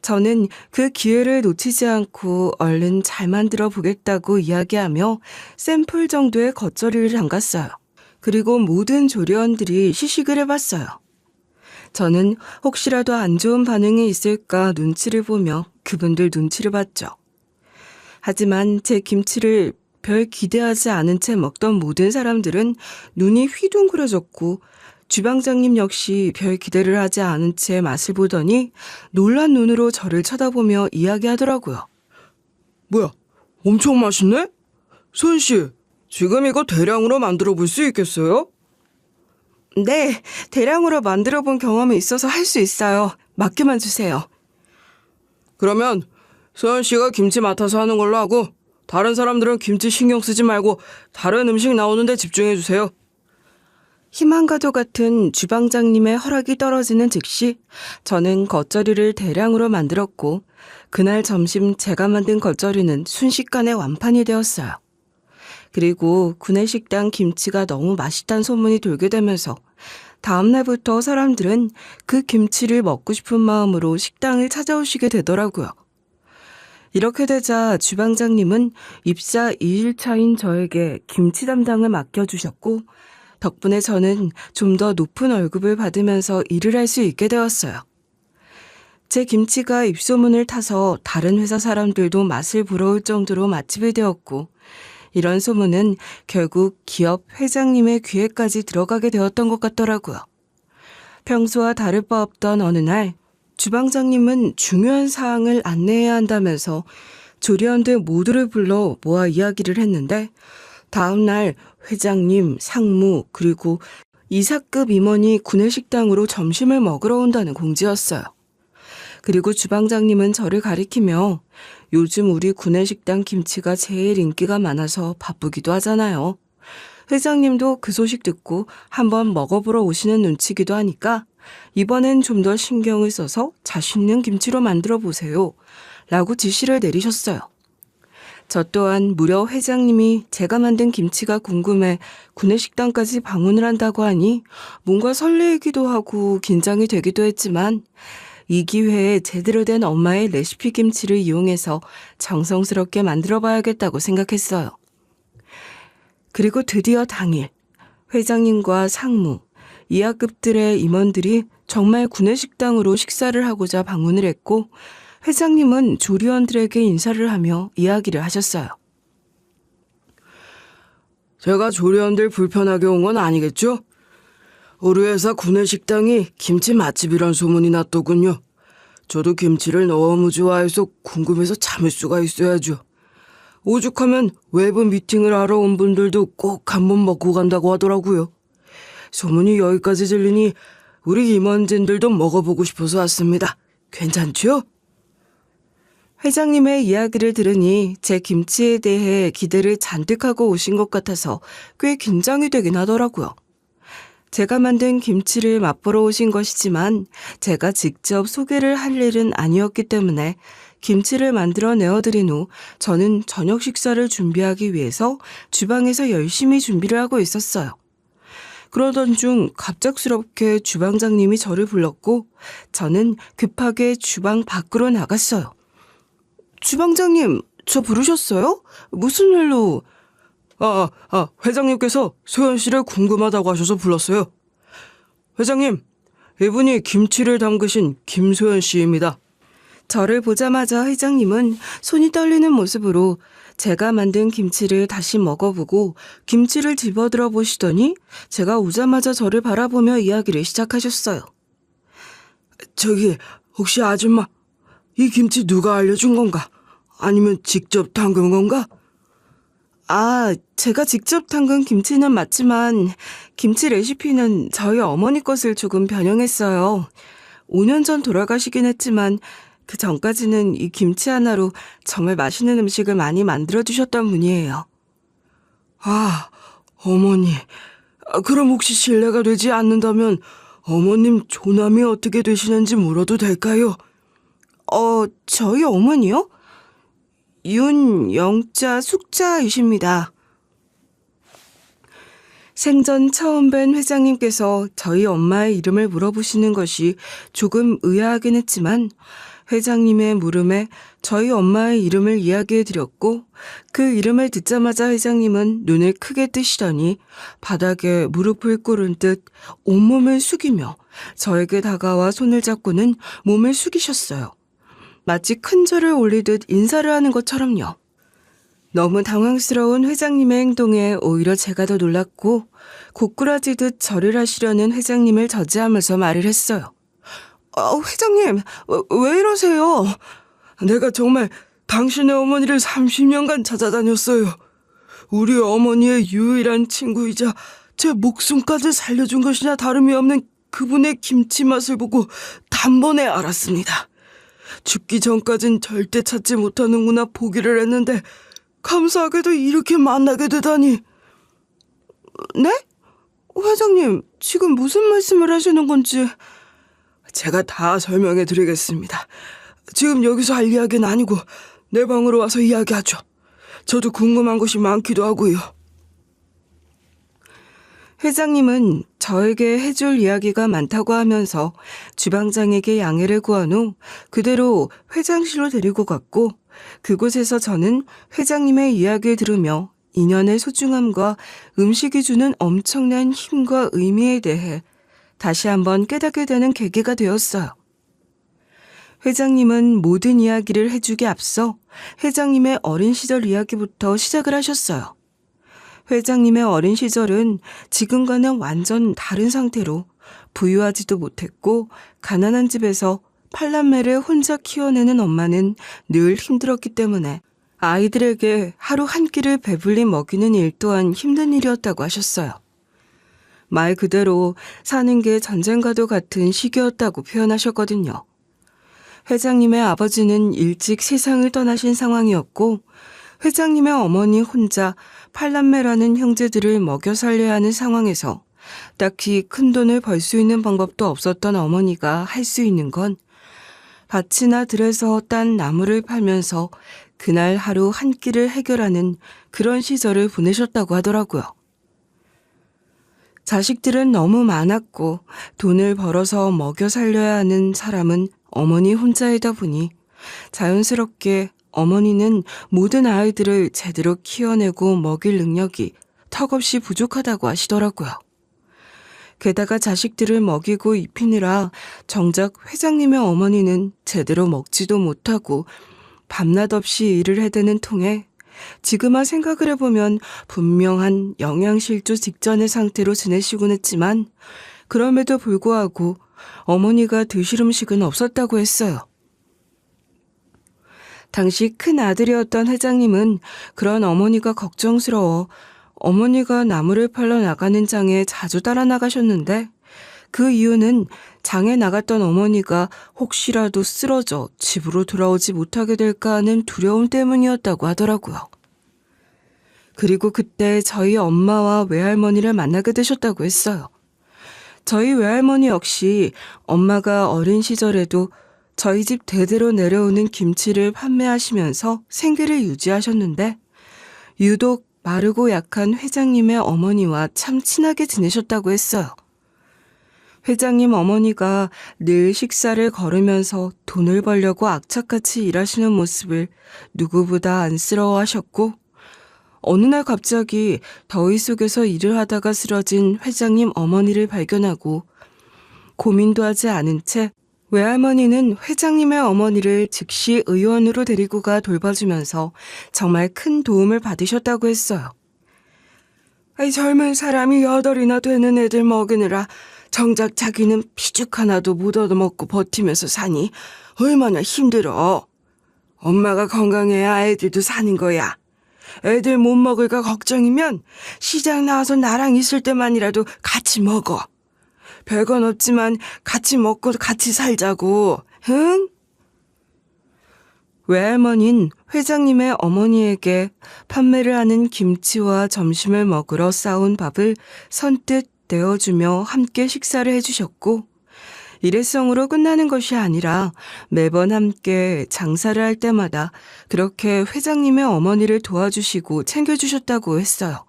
저는 그 기회를 놓치지 않고 얼른 잘 만들어 보겠다고 이야기하며 샘플 정도의 겉절이를 담갔어요. 그리고 모든 조리원들이 시식을 해봤어요. 저는 혹시라도 안 좋은 반응이 있을까 눈치를 보며 그분들 눈치를 봤죠. 하지만 제 김치를 별 기대하지 않은 채 먹던 모든 사람들은 눈이 휘둥그레졌고, 주방장님 역시 별 기대를 하지 않은 채 맛을 보더니 놀란 눈으로 저를 쳐다보며 이야기하더라고요. 뭐야, 엄청 맛있네? 소연 씨, 지금 이거 대량으로 만들어 볼 수 있겠어요? 네, 대량으로 만들어 본 경험이 있어서 할 수 있어요. 맡겨만 주세요. 그러면 소연 씨가 김치 맡아서 하는 걸로 하고 다른 사람들은 김치 신경 쓰지 말고 다른 음식 나오는 데 집중해 주세요. 희망과도 같은 주방장님의 허락이 떨어지는 즉시 저는 겉절이를 대량으로 만들었고, 그날 점심 제가 만든 겉절이는 순식간에 완판이 되었어요. 그리고 구내식당 김치가 너무 맛있다는 소문이 돌게 되면서 다음 날부터 사람들은 그 김치를 먹고 싶은 마음으로 식당을 찾아오시게 되더라고요. 이렇게 되자 주방장님은 입사 2일차인 저에게 김치 담당을 맡겨주셨고, 덕분에 저는 좀 더 높은 월급을 받으면서 일을 할 수 있게 되었어요. 제 김치가 입소문을 타서 다른 회사 사람들도 맛을 보러 올 정도로 맛집이 되었고, 이런 소문은 결국 기업 회장님의 귀에까지 들어가게 되었던 것 같더라고요. 평소와 다를 바 없던 어느 날 주방장님은 중요한 사항을 안내해야 한다면서 조리원들 모두를 불러 모아 이야기를 했는데, 다음 날 회장님, 상무, 그리고 이사급 임원이 구내식당으로 점심을 먹으러 온다는 공지였어요. 그리고 주방장님은 저를 가리키며 요즘 우리 구내식당 김치가 제일 인기가 많아서 바쁘기도 하잖아요. 회장님도 그 소식 듣고 한번 먹어보러 오시는 눈치기도 하니까 이번엔 좀 더 신경을 써서 자신 있는 김치로 만들어 보세요. 라고 지시를 내리셨어요. 저 또한 무려 회장님이 제가 만든 김치가 궁금해 구내식당까지 방문을 한다고 하니 뭔가 설레이기도 하고 긴장이 되기도 했지만, 이 기회에 제대로 된 엄마의 레시피 김치를 이용해서 정성스럽게 만들어 봐야겠다고 생각했어요. 그리고 드디어 당일 회장님과 상무, 이하급들의 임원들이 정말 구내식당으로 식사를 하고자 방문을 했고, 회장님은 조리원들에게 인사를 하며 이야기를 하셨어요. 제가 조리원들 불편하게 온 건 아니겠죠? 우리 회사 구내식당이 김치 맛집이란 소문이 났더군요. 저도 김치를 너무 좋아해서 궁금해서 참을 수가 있어야죠. 오죽하면 외부 미팅을 하러 온 분들도 꼭 한번 먹고 간다고 하더라고요. 소문이 여기까지 들리니 우리 임원진들도 먹어보고 싶어서 왔습니다. 괜찮죠? 회장님의 이야기를 들으니 제 김치에 대해 기대를 잔뜩 하고 오신 것 같아서 꽤 긴장이 되긴 하더라고요. 제가 만든 김치를 맛보러 오신 것이지만 제가 직접 소개를 할 일은 아니었기 때문에 김치를 만들어 내어드린 후 저는 저녁 식사를 준비하기 위해서 주방에서 열심히 준비를 하고 있었어요. 그러던 중 갑작스럽게 주방장님이 저를 불렀고 저는 급하게 주방 밖으로 나갔어요. 주방장님, 저 부르셨어요? 무슨 일로? 회장님께서 소연 씨를 궁금하다고 하셔서 불렀어요. 회장님, 이분이 김치를 담그신 김소연 씨입니다. 저를 보자마자 회장님은 손이 떨리는 모습으로 제가 만든 김치를 다시 먹어보고 김치를 집어들어 보시더니 제가 오자마자 저를 바라보며 이야기를 시작하셨어요. 저기, 혹시 아줌마, 이 김치 누가 알려준 건가? 아니면 직접 담근 건가? 제가 직접 담근 김치는 맞지만 김치 레시피는 저희 어머니 것을 조금 변형했어요. 5년 전 돌아가시긴 했지만 그 전까지는 이 김치 하나로 정말 맛있는 음식을 많이 만들어주셨던 분이에요. 어머니. 그럼 혹시 실례가 되지 않는다면 어머님 조남이 어떻게 되시는지 물어도 될까요? 저희 어머니요? 윤영자 숙자이십니다. 생전 처음 뵌 회장님께서 저희 엄마의 이름을 물어보시는 것이 조금 의아하긴 했지만 회장님의 물음에 저희 엄마의 이름을 이야기해드렸고 그 이름을 듣자마자 회장님은 눈을 크게 뜨시더니 바닥에 무릎을 꿇은 듯 온몸을 숙이며 저에게 다가와 손을 잡고는 몸을 숙이셨어요. 마치 큰 절을 올리듯 인사를 하는 것처럼요. 너무 당황스러운 회장님의 행동에 오히려 제가 더 놀랐고 고꾸라지듯 절을 하시려는 회장님을 저지하면서 말을 했어요. 회장님, 왜 이러세요? 내가 정말 당신의 어머니를 30년간 찾아다녔어요. 우리 어머니의 유일한 친구이자 제 목숨까지 살려준 것이나 다름이 없는 그분의 김치 맛을 보고 단번에 알았습니다. 죽기 전까진 절대 찾지 못하는구나 포기를 했는데 감사하게도 이렇게 만나게 되다니. 네? 회장님, 지금 무슨 말씀을 하시는 건지. 제가 다 설명해 드리겠습니다. 지금 여기서 할 이야기는 아니고 내 방으로 와서 이야기하죠. 저도 궁금한 것이 많기도 하고요. 회장님은 저에게 해줄 이야기가 많다고 하면서 주방장에게 양해를 구한 후 그대로 회장실로 데리고 갔고 그곳에서 저는 회장님의 이야기를 들으며 인연의 소중함과 음식이 주는 엄청난 힘과 의미에 대해 다시 한번 깨닫게 되는 계기가 되었어요. 회장님은 모든 이야기를 해주기 앞서 회장님의 어린 시절 이야기부터 시작을 하셨어요. 회장님의 어린 시절은 지금과는 완전 다른 상태로 부유하지도 못했고 가난한 집에서 팔남매를 혼자 키워내는 엄마는 늘 힘들었기 때문에 아이들에게 하루 한 끼를 배불리 먹이는 일 또한 힘든 일이었다고 하셨어요. 말 그대로 사는 게 전쟁과도 같은 시기였다고 표현하셨거든요. 회장님의 아버지는 일찍 세상을 떠나신 상황이었고 회장님의 어머니 혼자 팔남매라는 형제들을 먹여 살려야 하는 상황에서 딱히 큰 돈을 벌 수 있는 방법도 없었던 어머니가 할 수 있는 건 밭이나 들에서 딴 나무를 팔면서 그날 하루 한 끼를 해결하는 그런 시절을 보내셨다고 하더라고요. 자식들은 너무 많았고 돈을 벌어서 먹여 살려야 하는 사람은 어머니 혼자이다 보니 자연스럽게 어머니는 모든 아이들을 제대로 키워내고 먹일 능력이 턱없이 부족하다고 하시더라고요. 게다가 자식들을 먹이고 입히느라 정작 회장님의 어머니는 제대로 먹지도 못하고 밤낮 없이 일을 해대는 통에 지금아 생각을 해보면 분명한 영양실조 직전의 상태로 지내시곤 했지만 그럼에도 불구하고 어머니가 드실 음식은 없었다고 했어요. 당시 큰 아들이었던 회장님은 그런 어머니가 걱정스러워 어머니가 나무를 팔러 나가는 장에 자주 따라 나가셨는데 그 이유는 장에 나갔던 어머니가 혹시라도 쓰러져 집으로 돌아오지 못하게 될까 하는 두려움 때문이었다고 하더라고요. 그리고 그때 저희 엄마와 외할머니를 만나게 되셨다고 했어요. 저희 외할머니 역시 엄마가 어린 시절에도 저희 집 대대로 내려오는 김치를 판매하시면서 생계를 유지하셨는데 유독 마르고 약한 회장님의 어머니와 참 친하게 지내셨다고 했어요. 회장님 어머니가 늘 식사를 거르면서 돈을 벌려고 악착같이 일하시는 모습을 누구보다 안쓰러워하셨고 어느 날 갑자기 더위 속에서 일을 하다가 쓰러진 회장님 어머니를 발견하고 고민도 하지 않은 채 외할머니는 회장님의 어머니를 즉시 의원으로 데리고 가 돌봐주면서 정말 큰 도움을 받으셨다고 했어요. 젊은 사람이 8이나 되는 애들 먹이느라 정작 자기는 피죽 하나도 못 얻어먹고 버티면서 사니 얼마나 힘들어. 엄마가 건강해야 애들도 사는 거야. 애들 못 먹을까 걱정이면 시장 나와서 나랑 있을 때만이라도 같이 먹어. 별건 없지만 같이 먹고 같이 살자고, 응? 외할머니는 회장님의 어머니에게 판매를 하는 김치와 점심을 먹으러 싸온 밥을 선뜻 내어주며 함께 식사를 해주셨고 일회성으로 끝나는 것이 아니라 매번 함께 장사를 할 때마다 그렇게 회장님의 어머니를 도와주시고 챙겨주셨다고 했어요.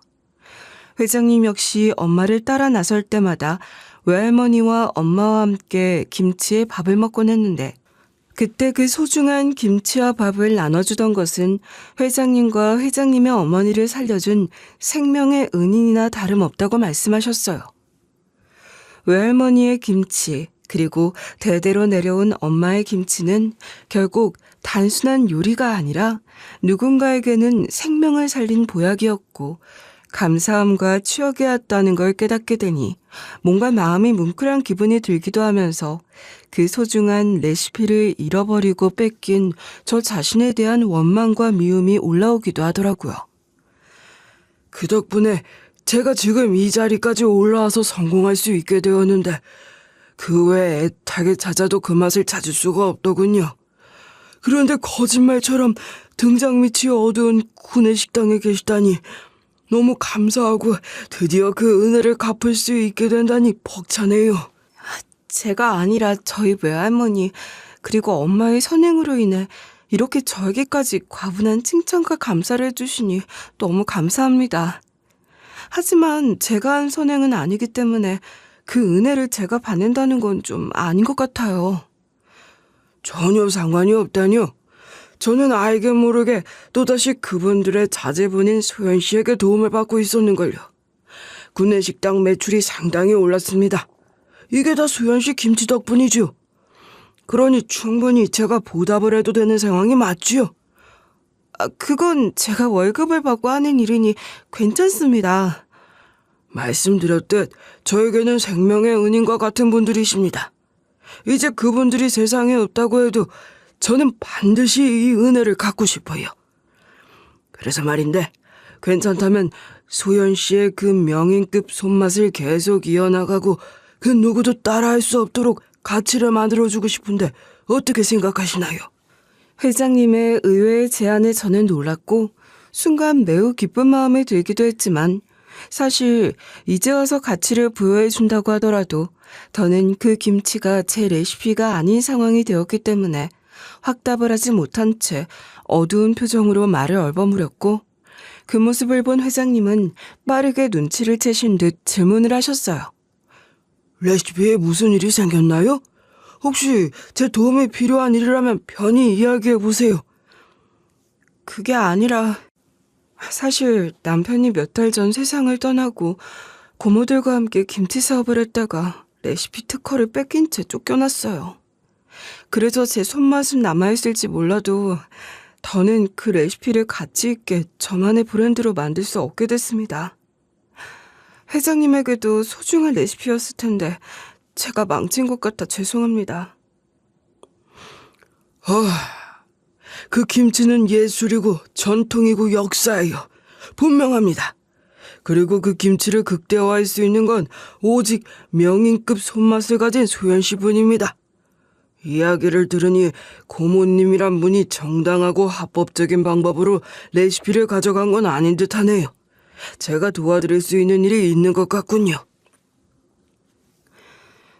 회장님 역시 엄마를 따라 나설 때마다 외할머니와 엄마와 함께 김치에 밥을 먹곤 했는데 그때 그 소중한 김치와 밥을 나눠주던 것은 회장님과 회장님의 어머니를 살려준 생명의 은인이나 다름없다고 말씀하셨어요. 외할머니의 김치 그리고 대대로 내려온 엄마의 김치는 결국 단순한 요리가 아니라 누군가에게는 생명을 살린 보약이었고 감사함과 추억이었다는 걸 깨닫게 되니 뭔가 마음이 뭉클한 기분이 들기도 하면서 그 소중한 레시피를 잃어버리고 뺏긴 저 자신에 대한 원망과 미움이 올라오기도 하더라고요. 그 덕분에 제가 지금 이 자리까지 올라와서 성공할 수 있게 되었는데 그 외에 애타게 찾아도 그 맛을 찾을 수가 없더군요. 그런데 거짓말처럼 등장 밑이 어두운 구내식당에 계시다니 너무 감사하고 드디어 그 은혜를 갚을 수 있게 된다니 벅차네요. 제가 아니라 저희 외할머니 그리고 엄마의 선행으로 인해 이렇게 저에게까지 과분한 칭찬과 감사를 해주시니 너무 감사합니다. 하지만 제가 한 선행은 아니기 때문에 그 은혜를 제가 받는다는 건 좀 아닌 것 같아요. 전혀 상관이 없다뇨. 저는 알게 모르게 또다시 그분들의 자제분인 소연 씨에게 도움을 받고 있었는걸요. 구내식당 매출이 상당히 올랐습니다. 이게 다 소연 씨 김치 덕분이죠. 그러니 충분히 제가 보답을 해도 되는 상황이 맞지요. 그건 제가 월급을 받고 하는 일이니 괜찮습니다. 말씀드렸듯 저에게는 생명의 은인과 같은 분들이십니다. 이제 그분들이 세상에 없다고 해도 저는 반드시 이 은혜를 갖고 싶어요. 그래서 말인데 괜찮다면 소연 씨의 그 명인급 손맛을 계속 이어나가고 그 누구도 따라할 수 없도록 가치를 만들어주고 싶은데 어떻게 생각하시나요? 회장님의 의외의 제안에 저는 놀랐고 순간 매우 기쁜 마음이 들기도 했지만 사실 이제 와서 가치를 부여해준다고 하더라도 더는 그 김치가 제 레시피가 아닌 상황이 되었기 때문에 확답을 하지 못한 채 어두운 표정으로 말을 얼버무렸고 그 모습을 본 회장님은 빠르게 눈치를 채신 듯 질문을 하셨어요. 레시피에 무슨 일이 생겼나요? 혹시 제 도움이 필요한 일이라면 편히 이야기해보세요. 그게 아니라 사실 남편이 몇 달 전 세상을 떠나고 고모들과 함께 김치 사업을 했다가 레시피 특허를 뺏긴 채 쫓겨났어요. 그래서 제 손맛은 남아있을지 몰라도 더는 그 레시피를 가치 있게 저만의 브랜드로 만들 수 없게 됐습니다. 회장님에게도 소중한 레시피였을 텐데 제가 망친 것 같아 죄송합니다. 그 김치는 예술이고 전통이고 역사예요. 분명합니다. 그리고 그 김치를 극대화할 수 있는 건 오직 명인급 손맛을 가진 소연 씨뿐입니다. 이야기를 들으니 고모님이란 분이 정당하고 합법적인 방법으로 레시피를 가져간 건 아닌 듯하네요. 제가 도와드릴 수 있는 일이 있는 것 같군요.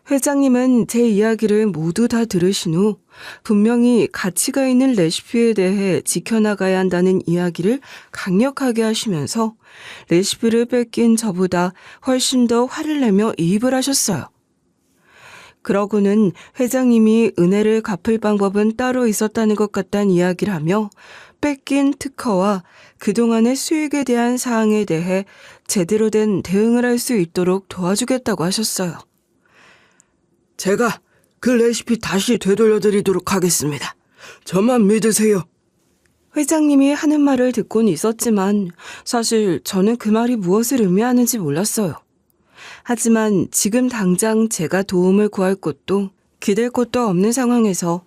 회장님은 제 이야기를 모두 다 들으신 후 분명히 가치가 있는 레시피에 대해 지켜나가야 한다는 이야기를 강력하게 하시면서 레시피를 뺏긴 저보다 훨씬 더 화를 내며 이입을 하셨어요. 그러고는 회장님이 은혜를 갚을 방법은 따로 있었다는 것 같다는 이야기를 하며 뺏긴 특허와 그동안의 수익에 대한 사항에 대해 제대로 된 대응을 할 수 있도록 도와주겠다고 하셨어요. 제가 그 레시피 다시 되돌려드리도록 하겠습니다. 저만 믿으세요. 회장님이 하는 말을 듣고는 있었지만 사실 저는 그 말이 무엇을 의미하는지 몰랐어요. 하지만 지금 당장 제가 도움을 구할 곳도 기댈 곳도 없는 상황에서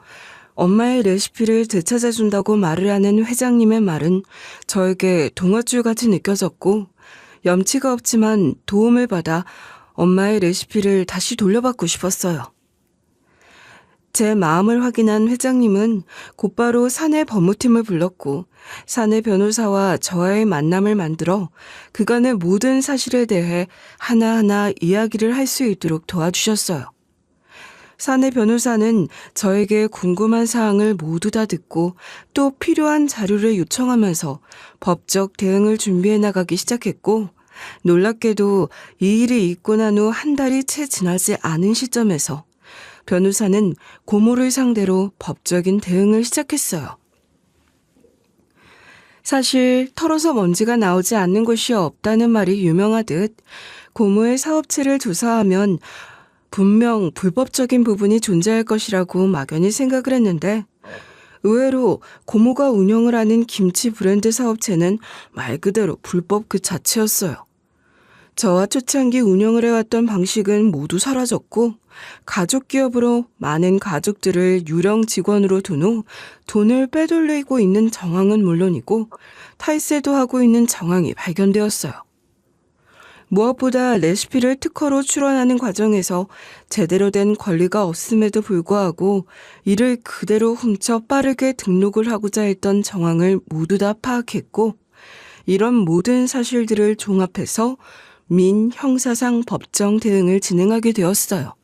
엄마의 레시피를 되찾아준다고 말을 하는 회장님의 말은 저에게 동화줄같이 느껴졌고 염치가 없지만 도움을 받아 엄마의 레시피를 다시 돌려받고 싶었어요. 제 마음을 확인한 회장님은 곧바로 사내 법무팀을 불렀고 사내 변호사와 저와의 만남을 만들어 그간의 모든 사실에 대해 하나하나 이야기를 할 수 있도록 도와주셨어요. 사내 변호사는 저에게 궁금한 사항을 모두 다 듣고 또 필요한 자료를 요청하면서 법적 대응을 준비해 나가기 시작했고 놀랍게도 이 일이 있고 난 후 한 달이 채 지나지 않은 시점에서 변호사는 고모를 상대로 법적인 대응을 시작했어요. 사실 털어서 먼지가 나오지 않는 곳이 없다는 말이 유명하듯 고모의 사업체를 조사하면 분명 불법적인 부분이 존재할 것이라고 막연히 생각을 했는데 의외로 고모가 운영을 하는 김치 브랜드 사업체는 말 그대로 불법 그 자체였어요. 저와 초창기 운영을 해왔던 방식은 모두 사라졌고 가족 기업으로 많은 가족들을 유령 직원으로 둔 후 돈을 빼돌리고 있는 정황은 물론이고 탈세도 하고 있는 정황이 발견되었어요. 무엇보다 레시피를 특허로 출원하는 과정에서 제대로 된 권리가 없음에도 불구하고 이를 그대로 훔쳐 빠르게 등록을 하고자 했던 정황을 모두 다 파악했고 이런 모든 사실들을 종합해서 민, 형사상 법정 대응을 진행하게 되었어요.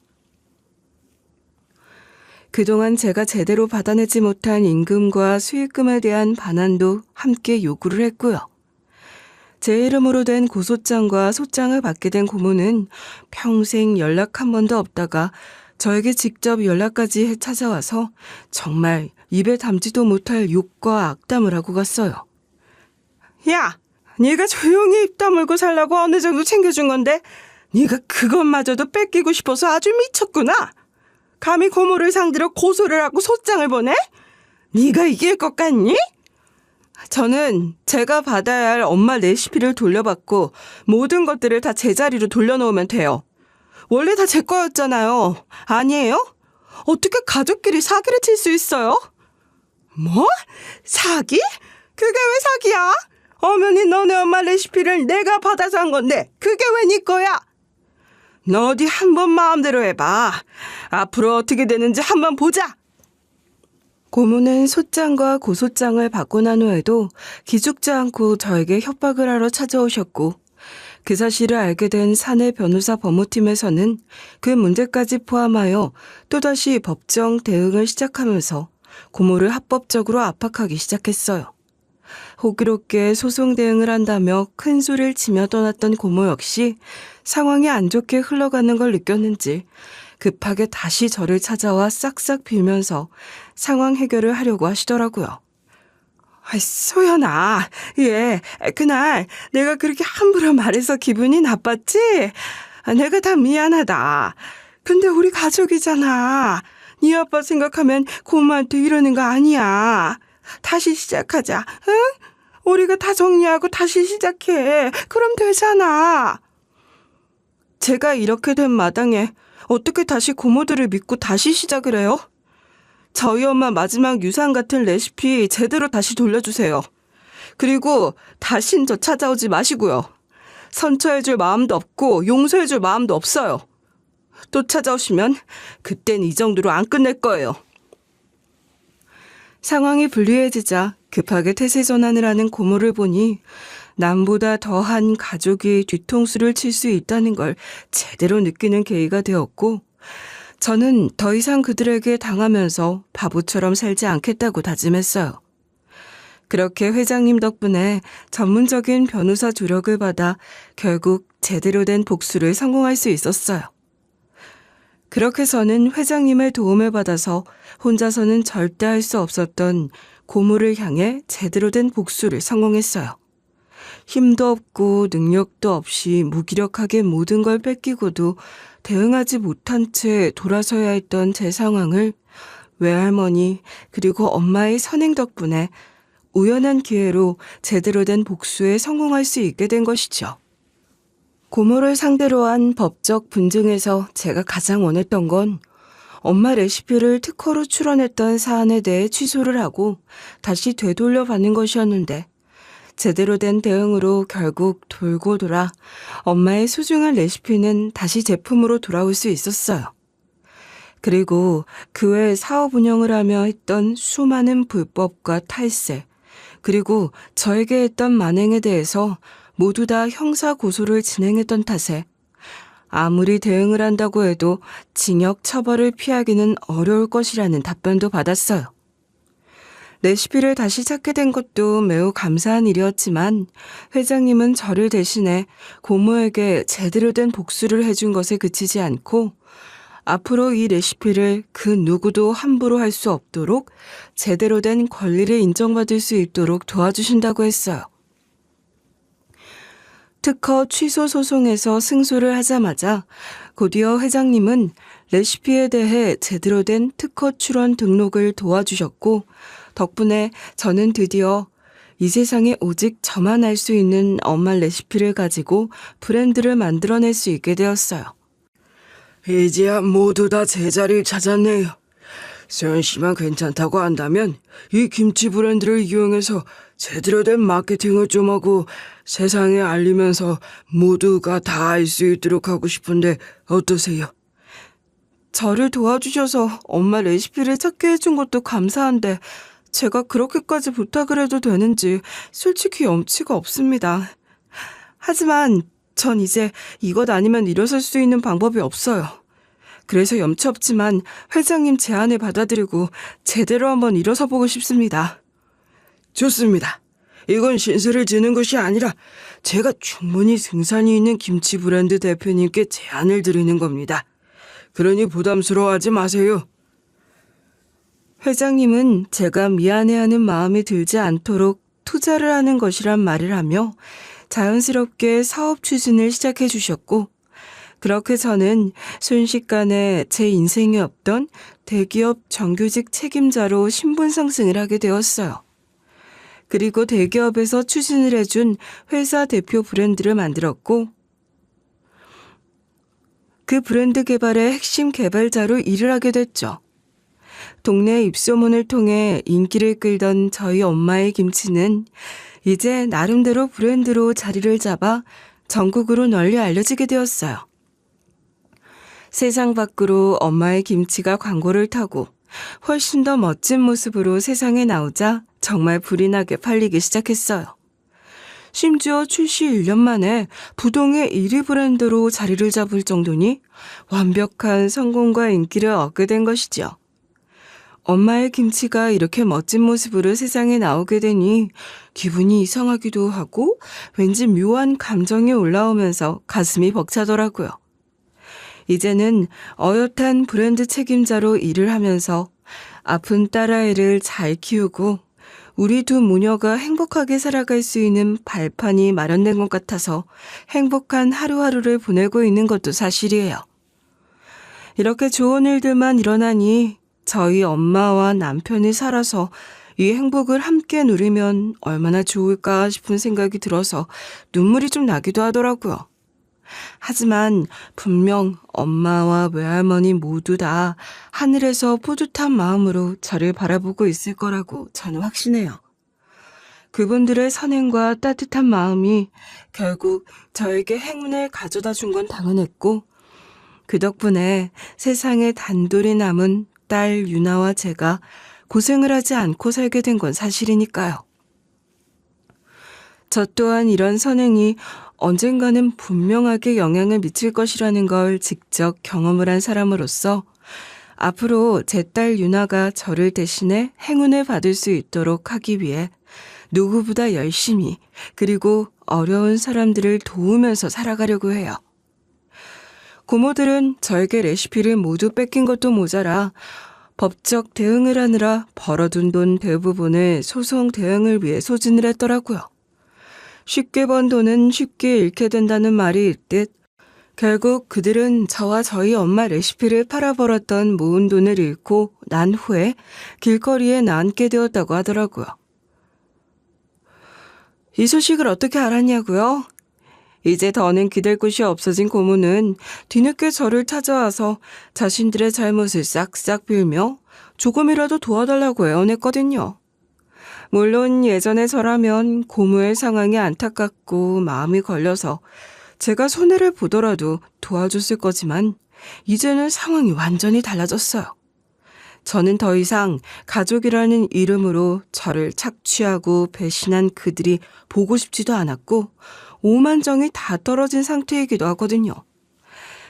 그동안 제가 제대로 받아내지 못한 임금과 수익금에 대한 반환도 함께 요구를 했고요. 제 이름으로 된 고소장과 소장을 받게 된 고모는 평생 연락 한 번도 없다가 저에게 직접 연락까지 찾아와서 정말 입에 담지도 못할 욕과 악담을 하고 갔어요. 야! 네가 조용히 입 다물고 살라고 어느 정도 챙겨준 건데 네가 그것마저도 뺏기고 싶어서 아주 미쳤구나. 감히 고모를 상대로 고소를 하고 소장을 보내? 네가 이길 것 같니? 저는 제가 받아야 할 엄마 레시피를 돌려받고 모든 것들을 다 제자리로 돌려놓으면 돼요. 원래 다 제 거였잖아요. 아니에요? 어떻게 가족끼리 사기를 칠 수 있어요? 뭐? 사기? 그게 왜 사기야? 어머니 너네 엄마 레시피를 내가 받아서 한 건데 그게 왜 네 거야? 너 어디 한번 마음대로 해봐. 앞으로 어떻게 되는지 한번 보자. 고모는 소장과 고소장을 받고 난 후에도 기죽지 않고 저에게 협박을 하러 찾아오셨고 그 사실을 알게 된 사내 변호사 법무팀에서는 그 문제까지 포함하여 또다시 법정 대응을 시작하면서 고모를 합법적으로 압박하기 시작했어요. 호기롭게 소송 대응을 한다며 큰 소리를 치며 떠났던 고모 역시 상황이 안 좋게 흘러가는 걸 느꼈는지 급하게 다시 저를 찾아와 싹싹 빌면서 상황 해결을 하려고 하시더라고요. 소연아, 그날 내가 그렇게 함부로 말해서 기분이 나빴지? 내가 다 미안하다. 근데 우리 가족이잖아. 네 아빠 생각하면 고모한테 이러는 거 아니야. 다시 시작하자, 응? 우리가 다 정리하고 다시 시작해. 그럼 되잖아. 제가 이렇게 된 마당에 어떻게 다시 고모들을 믿고 다시 시작을 해요? 저희 엄마 마지막 유산 같은 레시피 제대로 다시 돌려주세요. 그리고 다신 저 찾아오지 마시고요. 선처해줄 마음도 없고 용서해줄 마음도 없어요. 또 찾아오시면 그땐 이 정도로 안 끝낼 거예요. 상황이 불리해지자 급하게 태세 전환을 하는 고모를 보니 남보다 더한 가족이 뒤통수를 칠 수 있다는 걸 제대로 느끼는 계기가 되었고 저는 더 이상 그들에게 당하면서 바보처럼 살지 않겠다고 다짐했어요. 그렇게 회장님 덕분에 전문적인 변호사 조력을 받아 결국 제대로 된 복수를 성공할 수 있었어요. 그렇게 저는 회장님의 도움을 받아서 혼자서는 절대 할 수 없었던 고모를 향해 제대로 된 복수를 성공했어요. 힘도 없고 능력도 없이 무기력하게 모든 걸 뺏기고도 대응하지 못한 채 돌아서야 했던 제 상황을 외할머니 그리고 엄마의 선행 덕분에 우연한 기회로 제대로 된 복수에 성공할 수 있게 된 것이죠. 고모를 상대로 한 법적 분쟁에서 제가 가장 원했던 건 엄마 레시피를 특허로 출원했던 사안에 대해 취소를 하고 다시 되돌려 받는 것이었는데 제대로 된 대응으로 결국 돌고 돌아 엄마의 소중한 레시피는 다시 제품으로 돌아올 수 있었어요. 그리고 그 외에 사업 운영을 하며 했던 수많은 불법과 탈세, 그리고 저에게 했던 만행에 대해서 모두 다 형사 고소를 진행했던 탓에 아무리 대응을 한다고 해도 징역 처벌을 피하기는 어려울 것이라는 답변도 받았어요. 레시피를 다시 찾게 된 것도 매우 감사한 일이었지만 회장님은 저를 대신해 고모에게 제대로 된 복수를 해준 것에 그치지 않고 앞으로 이 레시피를 그 누구도 함부로 할 수 없도록 제대로 된 권리를 인정받을 수 있도록 도와주신다고 했어요. 특허 취소 소송에서 승소를 하자마자 곧이어 회장님은 레시피에 대해 제대로 된 특허 출원 등록을 도와주셨고 덕분에 저는 드디어 이 세상에 오직 저만 알 수 있는 엄마 레시피를 가지고 브랜드를 만들어낼 수 있게 되었어요. 이제야 모두 다 제자리를 찾았네요. 수연 씨만 괜찮다고 한다면 이 김치 브랜드를 이용해서 제대로 된 마케팅을 좀 하고 세상에 알리면서 모두가 다 알 수 있도록 하고 싶은데 어떠세요? 저를 도와주셔서 엄마 레시피를 찾게 해준 것도 감사한데 제가 그렇게까지 부탁을 해도 되는지 솔직히 염치가 없습니다. 하지만 전 이제 이것 아니면 일어설 수 있는 방법이 없어요. 그래서 염치 없지만 회장님 제안을 받아들이고 제대로 한번 일어서 보고 싶습니다. 좋습니다. 이건 신세를 지는 것이 아니라 제가 충분히 승산이 있는 김치 브랜드 대표님께 제안을 드리는 겁니다. 그러니 부담스러워하지 마세요. 회장님은 제가 미안해하는 마음이 들지 않도록 투자를 하는 것이란 말을 하며 자연스럽게 사업 추진을 시작해 주셨고 그렇게 저는 순식간에 제 인생에 없던 대기업 정규직 책임자로 신분 상승을 하게 되었어요. 그리고 대기업에서 추진을 해준 회사 대표 브랜드를 만들었고 그 브랜드 개발의 핵심 개발자로 일을 하게 됐죠. 동네 입소문을 통해 인기를 끌던 저희 엄마의 김치는 이제 나름대로 브랜드로 자리를 잡아 전국으로 널리 알려지게 되었어요. 세상 밖으로 엄마의 김치가 광고를 타고 훨씬 더 멋진 모습으로 세상에 나오자 정말 불이 나게 팔리기 시작했어요. 심지어 출시 1년 만에 부동의 1위 브랜드로 자리를 잡을 정도니 완벽한 성공과 인기를 얻게 된 것이죠. 엄마의 김치가 이렇게 멋진 모습으로 세상에 나오게 되니 기분이 이상하기도 하고 왠지 묘한 감정이 올라오면서 가슴이 벅차더라고요. 이제는 어엿한 브랜드 책임자로 일을 하면서 아픈 딸아이를 잘 키우고 우리 두 모녀가 행복하게 살아갈 수 있는 발판이 마련된 것 같아서 행복한 하루하루를 보내고 있는 것도 사실이에요. 이렇게 좋은 일들만 일어나니 저희 엄마와 남편이 살아서 이 행복을 함께 누리면 얼마나 좋을까 싶은 생각이 들어서 눈물이 좀 나기도 하더라고요. 하지만 분명 엄마와 외할머니 모두 다 하늘에서 뿌듯한 마음으로 저를 바라보고 있을 거라고 저는 확신해요. 그분들의 선행과 따뜻한 마음이 결국 저에게 행운을 가져다 준 건 당연했고 그 덕분에 세상에 단둘이 남은 딸 유나와 제가 고생을 하지 않고 살게 된 건 사실이니까요. 저 또한 이런 선행이 언젠가는 분명하게 영향을 미칠 것이라는 걸 직접 경험을 한 사람으로서 앞으로 제 딸 유나가 저를 대신해 행운을 받을 수 있도록 하기 위해 누구보다 열심히 그리고 어려운 사람들을 도우면서 살아가려고 해요. 고모들은 저에게 레시피를 모두 뺏긴 것도 모자라 법적 대응을 하느라 벌어둔 돈 대부분을 소송 대응을 위해 소진을 했더라고요. 쉽게 번 돈은 쉽게 잃게 된다는 말이 있듯 결국 그들은 저와 저희 엄마 레시피를 팔아벌었던 모은 돈을 잃고 난 후에 길거리에 나앉게 되었다고 하더라고요. 이 소식을 어떻게 알았냐고요? 이제 더는 기댈 곳이 없어진 고모는 뒤늦게 저를 찾아와서 자신들의 잘못을 싹싹 빌며 조금이라도 도와달라고 애원했거든요. 물론 예전에 저라면 고모의 상황이 안타깝고 마음이 걸려서 제가 손해를 보더라도 도와줬을 거지만 이제는 상황이 완전히 달라졌어요. 저는 더 이상 가족이라는 이름으로 저를 착취하고 배신한 그들이 보고 싶지도 않았고 오만정이 다 떨어진 상태이기도 하거든요.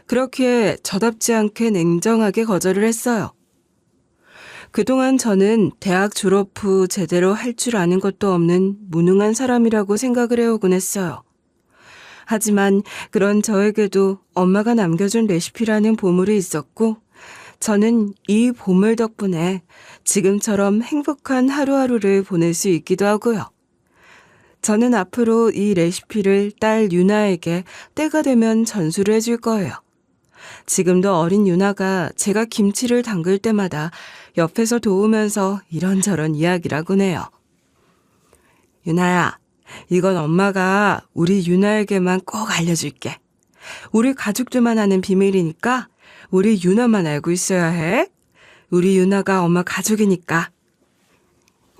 그렇기에 저답지 않게 냉정하게 거절을 했어요. 그동안 저는 대학 졸업 후 제대로 할 줄 아는 것도 없는 무능한 사람이라고 생각을 해오곤 했어요. 하지만 그런 저에게도 엄마가 남겨준 레시피라는 보물이 있었고 저는 이 보물 덕분에 지금처럼 행복한 하루하루를 보낼 수 있기도 하고요. 저는 앞으로 이 레시피를 딸 유나에게 때가 되면 전수를 해줄 거예요. 지금도 어린 유나가 제가 김치를 담글 때마다 옆에서 도우면서 이런저런 이야기를 하곤 해요. 유나야, 이건 엄마가 우리 유나에게만 꼭 알려줄게. 우리 가족들만 아는 비밀이니까 우리 유나만 알고 있어야 해. 우리 유나가 엄마 가족이니까.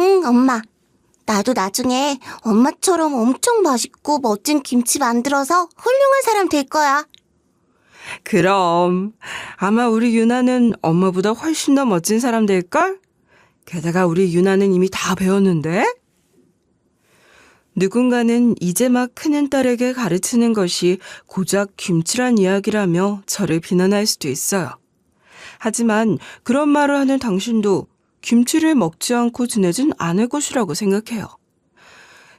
응, 엄마. 나도 나중에 엄마처럼 엄청 맛있고 멋진 김치 만들어서 훌륭한 사람 될 거야. 그럼 아마 우리 유나는 엄마보다 훨씬 더 멋진 사람 될걸? 게다가 우리 유나는 이미 다 배웠는데? 누군가는 이제 막 크는 딸에게 가르치는 것이 고작 김치란 이야기라며 저를 비난할 수도 있어요. 하지만 그런 말을 하는 당신도 김치를 먹지 않고 지내진 않을 것이라고 생각해요.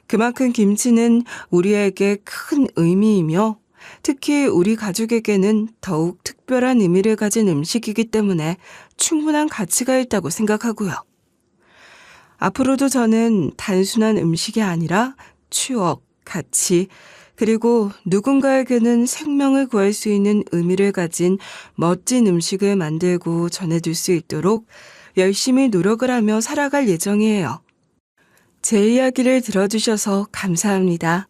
그만큼 김치는 우리에게 큰 의미이며 특히 우리 가족에게는 더욱 특별한 의미를 가진 음식이기 때문에 충분한 가치가 있다고 생각하고요. 앞으로도 저는 단순한 음식이 아니라 추억, 가치, 그리고 누군가에게는 생명을 구할 수 있는 의미를 가진 멋진 음식을 만들고 전해줄 수 있도록 열심히 노력을 하며 살아갈 예정이에요. 제 이야기를 들어주셔서 감사합니다.